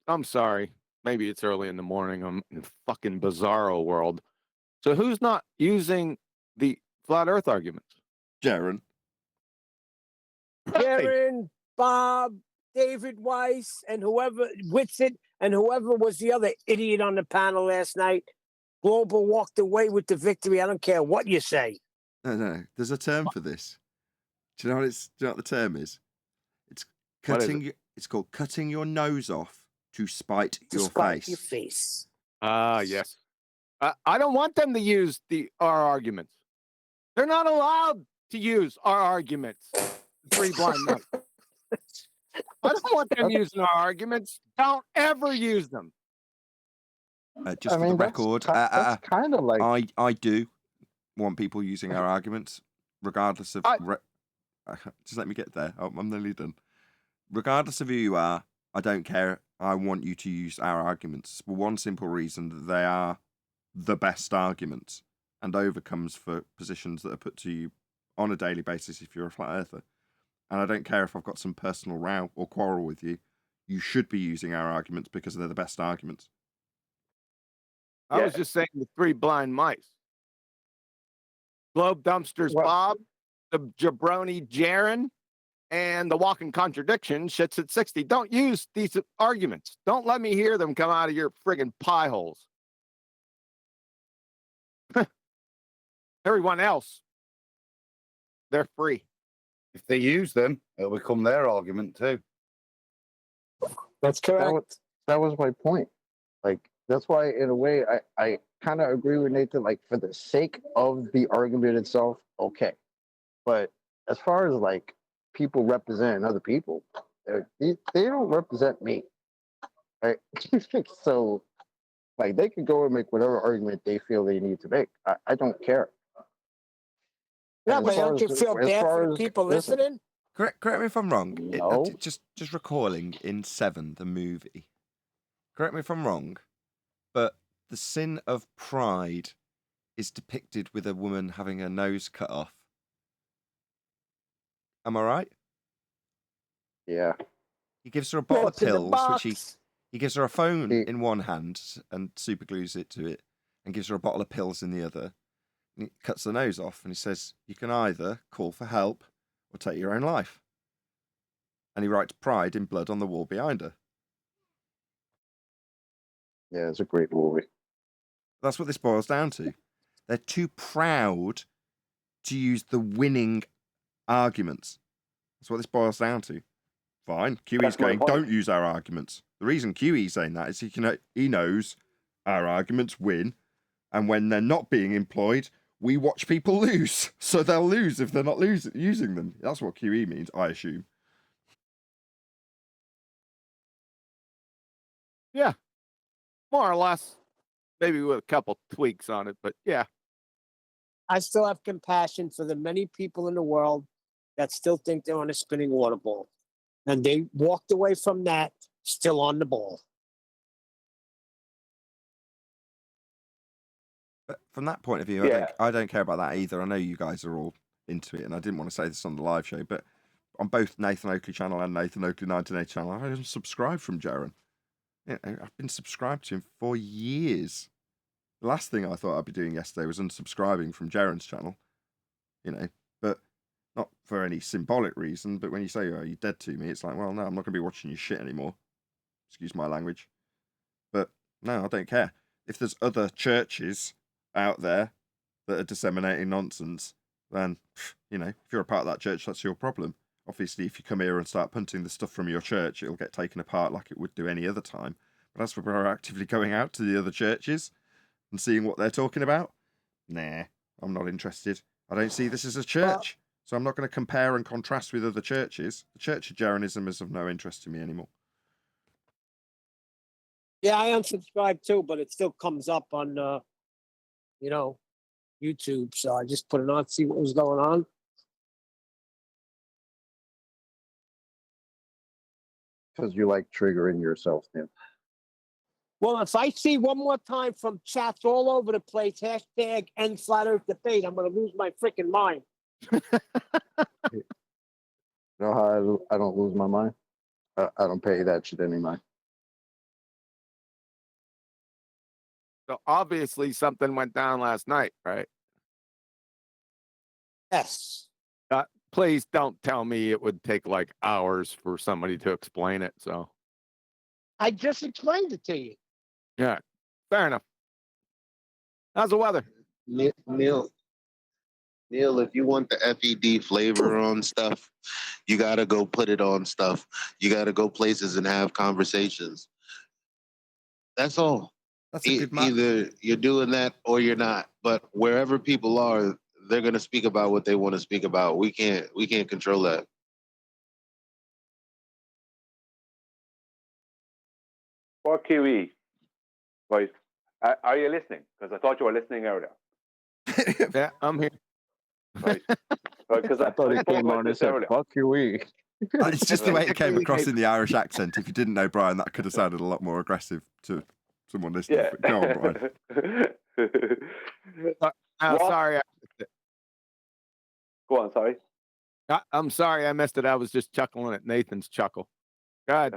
I'm sorry. Maybe it's early in the morning. I'm in fucking bizarro world. So who's not using the flat Earth arguments? Jaren. Darren, Bob, David Weiss, and whoever, Whitsitt, and whoever was the other idiot on the panel last night. Global walked away with the victory. I don't care what you say. No. There's a term for this. Do you know what the term is? It's What is cutting. It's called cutting your nose off to spite To your spite face. your face. Ah, yes. I don't want them to use our arguments. They're not allowed to use our arguments. Three blind men. I don't want them using our arguments. Don't ever use them. Just for the record, that's kind of like I do want people using our arguments, regardless of. Just let me get there. I'm nearly done. Regardless of who you are, I don't care. I want you to use our arguments for one simple reason: that they are the best arguments and overcomes for positions that are put to you on a daily basis if you're a flat earther. And I don't care if I've got some personal row or quarrel with you. You should be using our arguments because they're the best arguments. I was just saying the three blind mice. Globe Dumpsters Bob, the Jabroni Jaren, and the Walking Contradiction shits at 60. Don't use these arguments. Don't let me hear them come out of your friggin' pie holes. Everyone else, they're free. If they use them, it'll become their argument too. That's correct. That was my point. Like, that's why, in a way, I kind of agree with Nathan. Like, for the sake of the argument itself, okay. But as far as like people representing other people, they don't represent me. Right? So, like, they could go and make whatever argument they feel they need to make. I don't care. Yeah, And but as far don't you as- feel as bad far for the as- people listen, listening? Correct me if I'm wrong. No. Just recalling in Seven, the movie. Correct me if I'm wrong, but the sin of pride is depicted with a woman having her nose cut off. Am I right? Yeah. He gives her a bottle of What's in the pills, which box? he gives her a phone in one hand and super glues it to it, and gives her a bottle of pills in the other. And he cuts the nose off, and he says, "You can either call for help or take your own life." And he writes "pride" in blood on the wall behind her. Yeah, it's a great movie. That's what this boils down to. They're too proud to use the winning arguments. That's what this boils down to. Fine. QE's That's my going, point. don't use our arguments. The reason QE's saying that is he knows our arguments win, and when they're not being employed, we watch people lose. So they'll lose if they're not using them. That's what QE means, I assume. Yeah, more or less. Maybe with a couple tweaks on it, but yeah. I still have compassion for the many people in the world that still think they're on a spinning water ball. And they walked away from that still on the ball. But from that point of view, I don't care about that either. I know you guys are all into it, and I didn't want to say this on the live show, but on both Nathan Oakley channel and Nathan Oakley 1980 channel, I unsubscribed from Jaren. Yeah, I've been subscribed to him for years. The last thing I thought I'd be doing yesterday was unsubscribing from Jaren's channel, but not for any symbolic reason. But when you say, "Oh, you're dead to me," it's like, well, no, I'm not going to be watching your shit anymore. Excuse my language. But no, I don't care. If there's other churches out there that are disseminating nonsense, then, you know, if you're a part of that church, that's your problem. Obviously, if you come here and start punting the stuff from your church, it'll get taken apart like it would do any other time. But as for proactively going out to the other churches and seeing what they're talking about, nah, I'm not interested. I don't see this as a church, so I'm not going to compare and contrast with other churches. The Church of Jeranism is of no interest to me anymore. Yeah, I unsubscribed too, but it still comes up on, you know, YouTube. So I just put it on, see what was going on. Because you like triggering yourself, man. Well, if I see one more time from chats all over the place, hashtag end flat earth debate, I'm going to lose my freaking mind. You know how I don't lose my mind? I don't pay that shit any mind. So obviously something went down last night, right? Yes. Please don't tell me it would take like hours for somebody to explain it. So I just explained it to you. yeah, fair enough. How's the weather? Neil, if you want the FED flavor on stuff, you got to go put it on stuff. You got to go places and have conversations. That's all. That's a good Either you're doing that or you're not. But wherever people are, they're going to speak about what they want to speak about. We can't control that. For QE, right? Are you listening? Because I thought you were listening earlier. Yeah, I'm here. Right. Because I thought he came on and said, fuck QE. It's just the way it came across in the Irish accent. If you didn't know Brian, that could have sounded a lot more aggressive to someone listening. Yeah. But go on, Brian. Sorry. Go on, sorry. I'm sorry I missed it. I was just chuckling at Nathan's chuckle. Go ahead.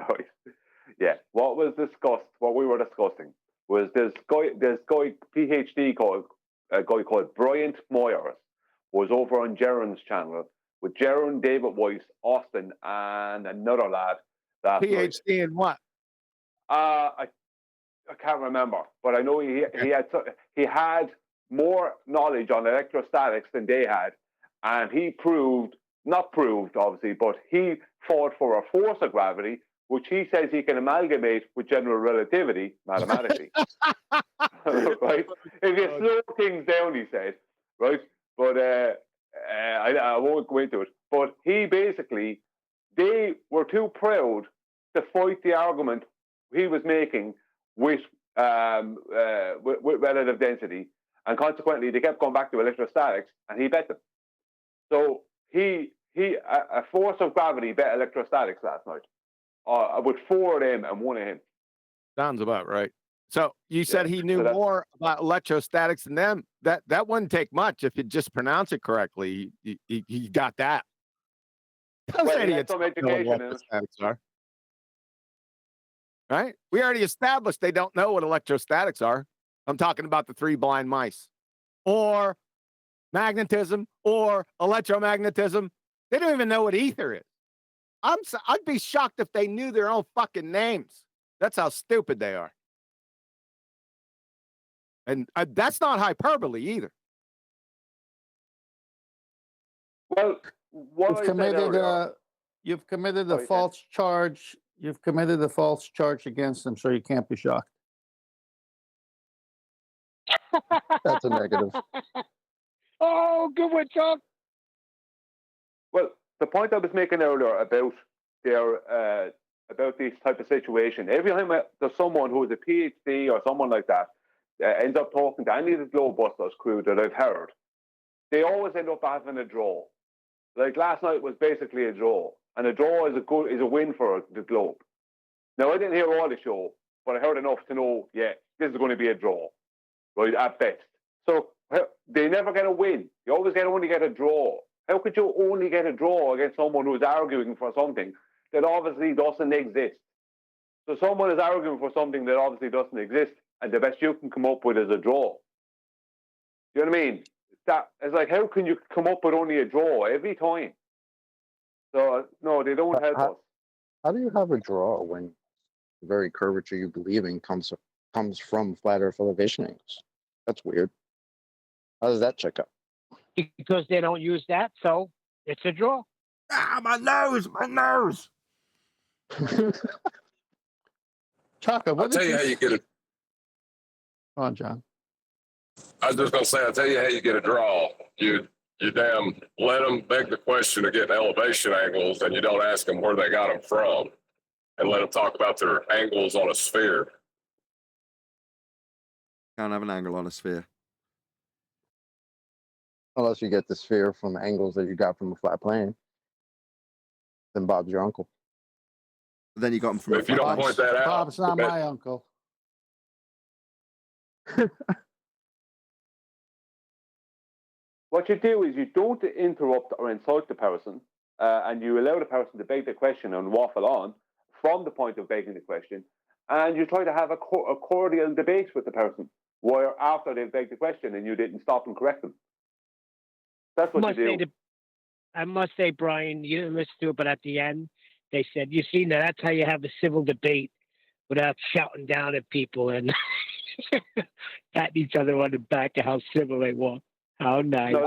Yeah. What we were discussing was this guy PhD called a guy called Bryant Moyers was over on Jaron's channel with Jaron, David Weiss, Austin, and another lad. PhD in what? I can't remember, but I know he had more knowledge on electrostatics than they had, and he not proved obviously, but he fought for a force of gravity, which he says he can amalgamate with general relativity mathematically. Right? If you slow things down, he said, right? But I won't go into it. But he basically, they were too proud to fight the argument he was making with relative density, and consequently they kept going back to electrostatics, and he bet them. So a force of gravity bet electrostatics last night. With 4 of them and 1 of him. Sounds about right. So you said he knew more about electrostatics than them. That wouldn't take much if you just pronounce it correctly. He got that. Those idiots some education in electrostatics are. Right? We already established they don't know what electrostatics are. I'm talking about the 3 blind mice. Or magnetism or electromagnetism. They don't even know what ether is. I'd be shocked if they knew their own fucking names. That's how stupid they are. And that's not hyperbole either. Well, you've committed a false charge. You've committed a false charge against them, so you can't be shocked. That's a negative. Oh, good one, Chuck. Well, the point I was making earlier about this type of situation, every time there's someone who is a PhD or someone like that ends up talking to any of the Globebusters crew that I've heard, they always end up having a draw. Like last night was basically a draw, and a draw is a win for the Globe. Now I didn't hear all the show, but I heard enough to know, yeah, this is going to be a draw, right, at best. So they never get a win. You always only get a draw. How could you only get a draw against someone who's arguing for something that obviously doesn't exist? So someone is arguing for something that obviously doesn't exist, and the best you can come up with is a draw. You know what I mean? It's like, how can you come up with only a draw every time? So no, they don't help us. How do you have a draw when the very curvature you believe in comes from flat earth elevationings? That's weird. How does that check out? because they don't use that, so it's a draw. Ah, my nose, my nose. Chaka, I'll what tell did you how you get it. Come on, John. I was just gonna say, I'll tell you how you get a draw. You damn let them beg the question of getting elevation angles, and you don't ask them where they got them from, and let them talk about their angles on a sphere. Can't have an angle on a sphere. Unless you get the sphere from angles that you got from a flat plane. Then Bob's your uncle. But then you got them from If you don't point that out, Bob's not my uncle. What you do is you don't interrupt or insult the person, and you allow the person to beg the question and waffle on from the point of begging the question, and you try to have a cordial debate with the person where after they've begged the question and you didn't stop and correct them. That's what you do. I must say, Brian, you didn't listen to it, but at the end, they said, you see, now that's how you have a civil debate without shouting down at people and patting each other on the back of how civil they were. How nice. No,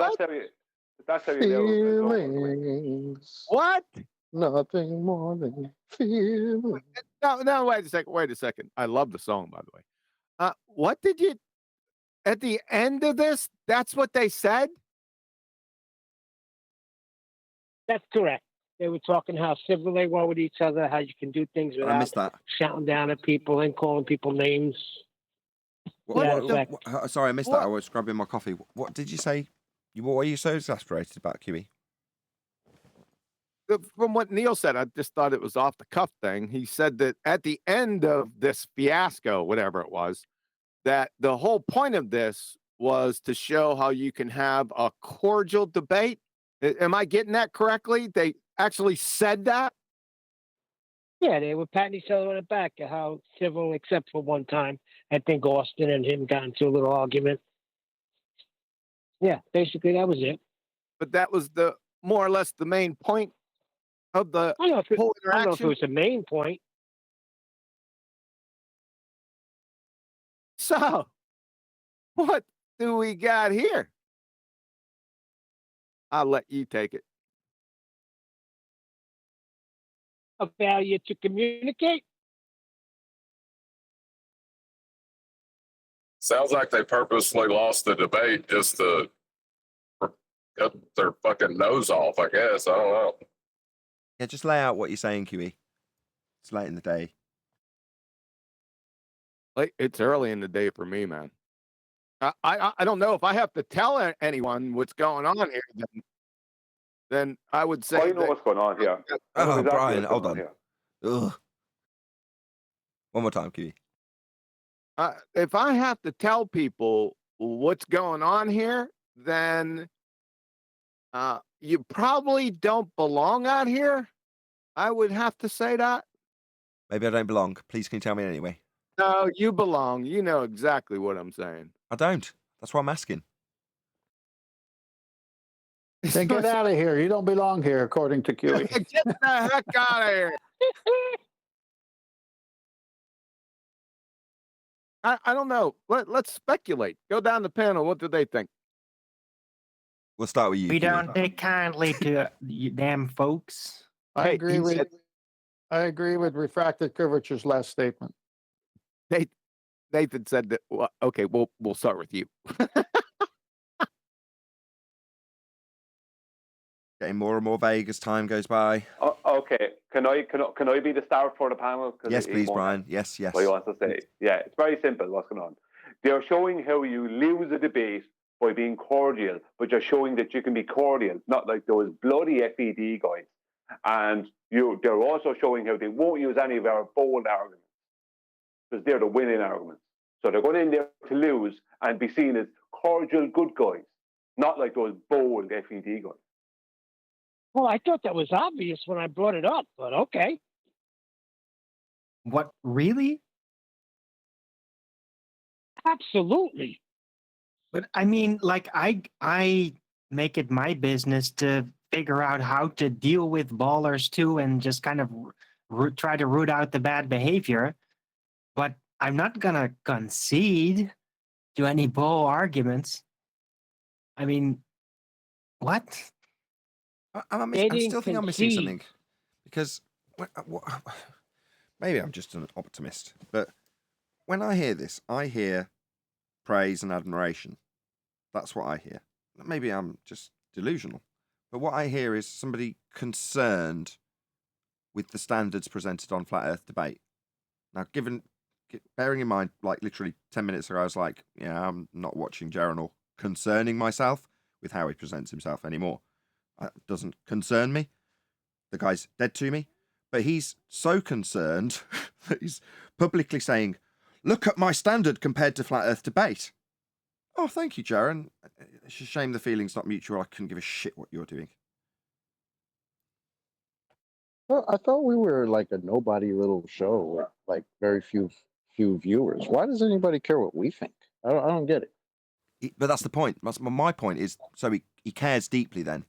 that's how you Feelings. What? Nothing more than feelings. No, wait a second. I love the song, by the way. What did you, at the end of this, that's what they said? That's correct. They were talking how civil they were with each other, how you can do things I missed without that. shouting down at people and calling people names. Sorry, I missed that. I was grabbing my coffee. What did you say? What were you so exasperated about, QE? From what Neil said, I just thought it was off the cuff thing. He said that at the end of this fiasco, whatever it was, that the whole point of this was to show how you can have a cordial debate. Am I getting that correctly? They actually said that? Yeah, they were patting each other on the back of how civil, except for one time. I think Austin and him got into a little argument. Yeah, basically that was it. But that was the more or less the main point of the whole I don't know if interaction. it was the main point. So, what do we got here? I'll let you take it. A failure to communicate. Sounds like they purposely lost the debate just to cut their fucking nose off, I guess. I don't know. Yeah, just lay out what you're saying, QE. It's late in the day. Like, it's early in the day for me, man. I don't know if I have to tell anyone what's going on here. Then I would say. I know what's going on here. Oh, Exactly Brian, what's hold going on. here. Ugh. One more time, QE. If I have to tell people what's going on here, then you probably don't belong out here. I would have to say that. Maybe I don't belong. Please, can you tell me anyway? No, you belong. You know exactly what I'm saying. I don't. That's why I'm asking. Then get out of here. You don't belong here, according to QE. Get the heck out of here. I don't know. Let's speculate. Go down the panel. What do they think? We'll start with you. We QE. don't take kindly to you damn folks. I Hey, agree he with said- I agree with refracted curvature's last statement. Nathan said that. Well, okay, we'll start with you. Getting more and more vague as time goes by. Okay, can I be the star for the panel? Yes, please, Brian. Yes. What he wants to say. Yeah, it's very simple. What's going on? They're showing how you lose a debate by being cordial, but you're showing that you can be cordial, not like those bloody FED guys. And they're also showing how they won't use any of our bold arguments because they're the winning arguments. So they're going in there to lose and be seen as cordial good guys, not like those bold FED guys. Well, I thought that was obvious when I brought it up, but okay. What, really? Absolutely. But I mean, like, I make it my business to figure out how to deal with ballers too, and just kind of try to root out the bad behavior. But I'm not gonna concede to any bull arguments. I mean, What? I'm They still didn't think I'm missing concede. something because maybe I'm just an optimist, but when I hear this, I hear praise and admiration. That's what I hear. Maybe I'm just delusional, but what I hear is somebody concerned with the standards presented on Flat Earth debate. Now, bearing in mind, like literally 10 minutes ago, I was like, yeah, I'm not watching Jaron or concerning myself with how he presents himself anymore. That doesn't concern me. The guy's dead to me. But he's so concerned that he's publicly saying, look at my standard compared to Flat Earth debate. Oh, thank you, Jaron. It's a shame the feeling's not mutual. I couldn't give a shit what you're doing. Well, I thought we were like a nobody little show with like very few viewers. Why does anybody care what we think? I don't get it. But that's the point. My point is, so he cares deeply then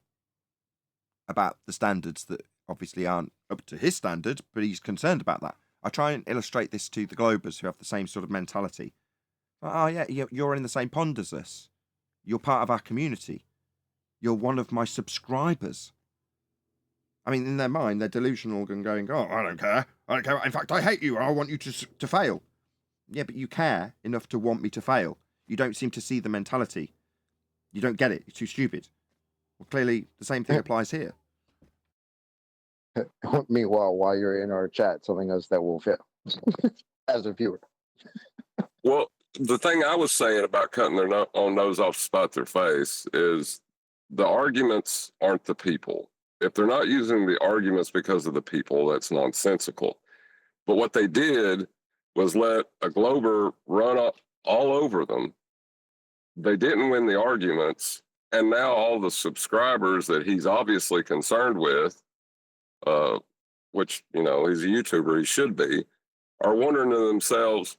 about the standards that obviously aren't up to his standard, but he's concerned about that. I try and illustrate this to the Globers who have the same sort of mentality. Oh, yeah, you're in the same pond as us. You're part of our community. You're one of my subscribers. I mean, in their mind, they're delusional and going, oh, I don't care. I don't care. In fact, I hate you. I want you to fail. Yeah, but you care enough to want me to fail. You don't seem to see the mentality. You don't get it. You're too stupid. Well, clearly, the same thing applies here. Meanwhile, while you're in our chat telling us that we'll fail as a viewer. Well, the thing I was saying about cutting their own nose off to spite their face is the arguments aren't the people. If they're not using the arguments because of the people, that's nonsensical. But what they did was let a Glober run up all over them. They didn't win the arguments. And now all the subscribers that he's obviously concerned with, which, he's a YouTuber, he should be, are wondering to themselves,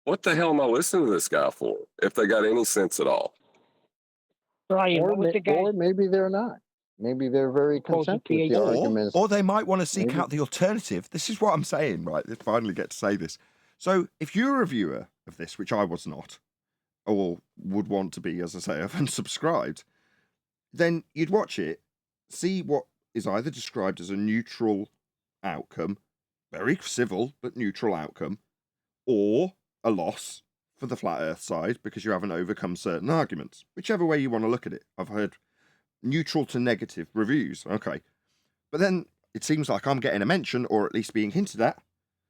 what the hell am I listening to this guy for? If they got any sense at all. Brian, Or, what was the guy? or maybe they're not. Maybe they're very content with the arguments. Or they might want to seek out the alternative. This is what I'm saying, right? They finally get to say this. So if you're a viewer of this, which I was not, or would want to be, as I say, I've unsubscribed, then you'd watch it, see what is either described as a neutral outcome, very civil but neutral outcome, or a loss for the flat earth side because you haven't overcome certain arguments. Whichever way you want to look at it. I've heard neutral to negative reviews. Okay. But then it seems like I'm getting a mention, or at least being hinted at,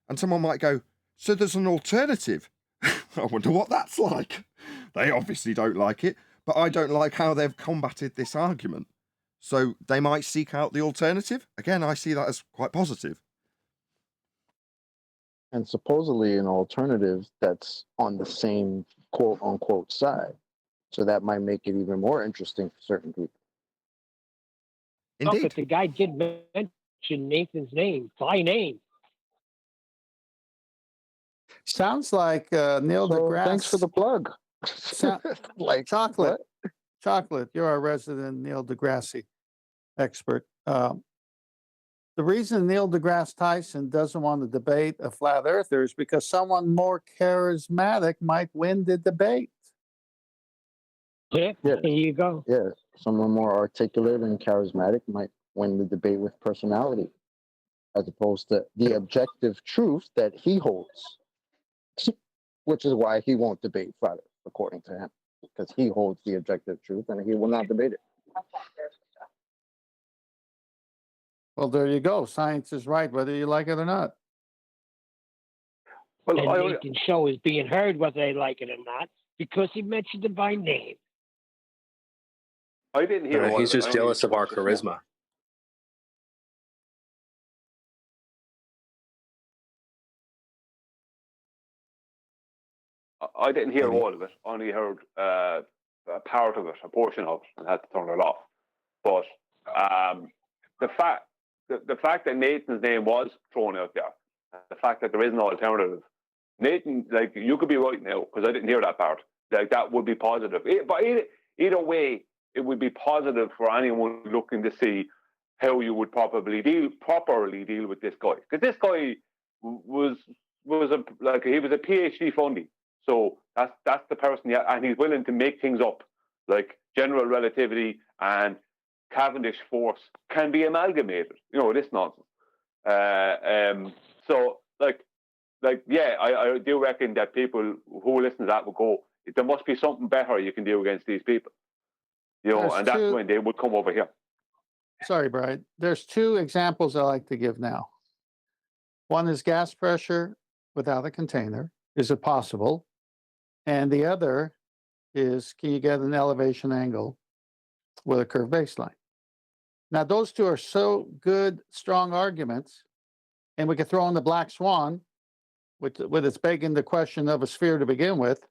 and someone might go, so there's an alternative. I wonder what that's like. They obviously don't like it, but I don't like how they've combated this argument. So they might seek out the alternative. Again, I see that as quite positive. And supposedly an alternative that's on the same quote unquote side. So that might make it even more interesting for certain people. Oh, but the guy did mention Nathan's name by name. Sounds like Neil deGrasse. Thanks for the plug. Like chocolate. What? Chocolate, you're our resident Neil deGrasse expert. The reason Neil deGrasse Tyson doesn't want to debate a flat earther is because someone more charismatic might win the debate. Yeah, there you go. Yeah, someone more articulate and charismatic might win the debate with personality, as opposed to the objective truth that he holds, which is why he won't debate flat earth, according to him, because he holds the objective truth and he will not debate it. Well, there you go. Science is right, whether you like it or not. Well, and Nathan's show is being heard whether they like it or not because he mentioned it by name. I didn't hear. He's just jealous of our charisma. I didn't hear all of it. Only heard a part of it, a portion of it, and had to turn it off. But the fact that Nathan's name was thrown out there, the fact that there is no alternative, Nathan, like, you could be right now because I didn't hear that part. Like, that would be positive. But either way, it would be positive for anyone looking to see how you would properly deal with this guy. Because this guy was a PhD fundee, so that's the person, and he's willing to make things up. Like, general relativity and Cavendish force can be amalgamated. This nonsense. So, yeah, I do reckon that people who listen to that will go, there must be something better you can do against these people. And that's when they would come over here. Sorry, Brian. There's two examples I like to give now. One is gas pressure without a container. Is it possible? And the other is, can you get an elevation angle with a curved baseline? Now, those two are so good, strong arguments, and we could throw in the black swan, with its begging the question of a sphere to begin with,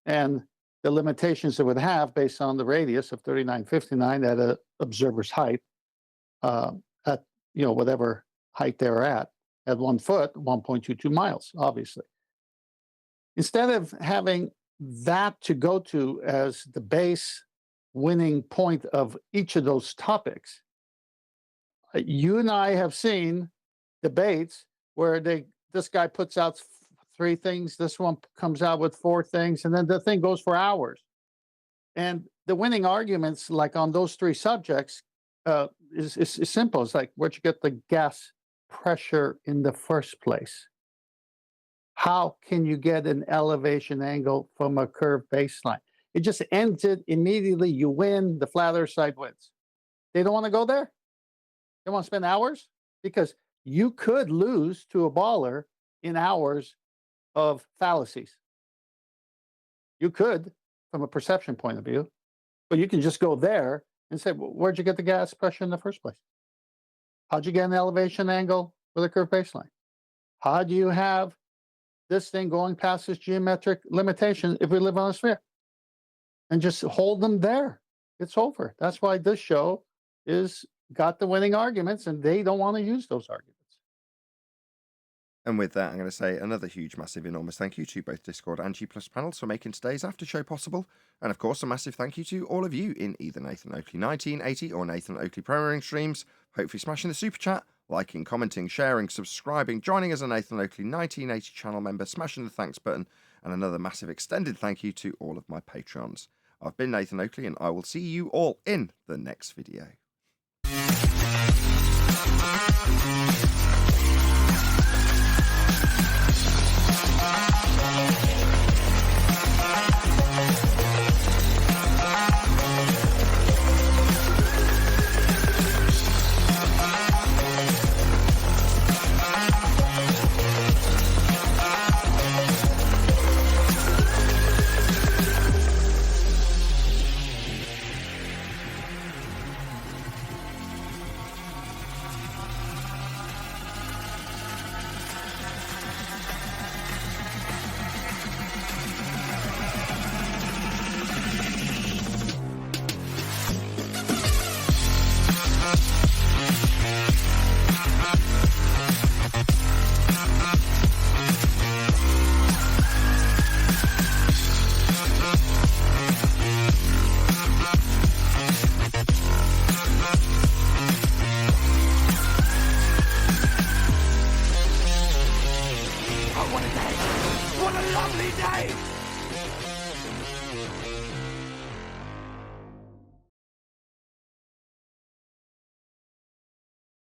and the limitations it would have based on the radius of 3959 at an observer's height, at whatever height they're at 1 foot, 1.22 miles, obviously. Instead of having that to go to as the base winning point of each of those topics, you and I have seen debates where this guy puts out 3 things, this one comes out with 4 things, and then the thing goes for hours. And the winning arguments, like on those 3 subjects, is simple. It's like, where'd you get the gas pressure in the first place? How can you get an elevation angle from a curved baseline? It just ends it immediately. You win. The flat earth side wins. They don't want to go there. They want to spend hours, because you could lose to a baller in hours of fallacies. You could, from a perception point of view, but you can just go there and say, well, where'd you get the gas pressure in the first place? How'd you get an elevation angle with a curved baseline? How do you have this thing going past this geometric limitation if we live on a sphere? And just hold them there. It's over. That's why this show is got the winning arguments, and they don't want to use those arguments. And with that, I'm going to say another huge, massive, enormous thank you to both Discord and G+ panels for making today's after show possible. And of course, a massive thank you to all of you in either Nathan Oakley 1980 or Nathan Oakley premiering streams, hopefully smashing the super chat, liking, commenting, sharing, subscribing, joining as a Nathan Oakley 1980 channel member, smashing the thanks button, and another massive extended thank you to all of my Patrons. I've been Nathan Oakley, and I will see you all in the next video. What a lovely day!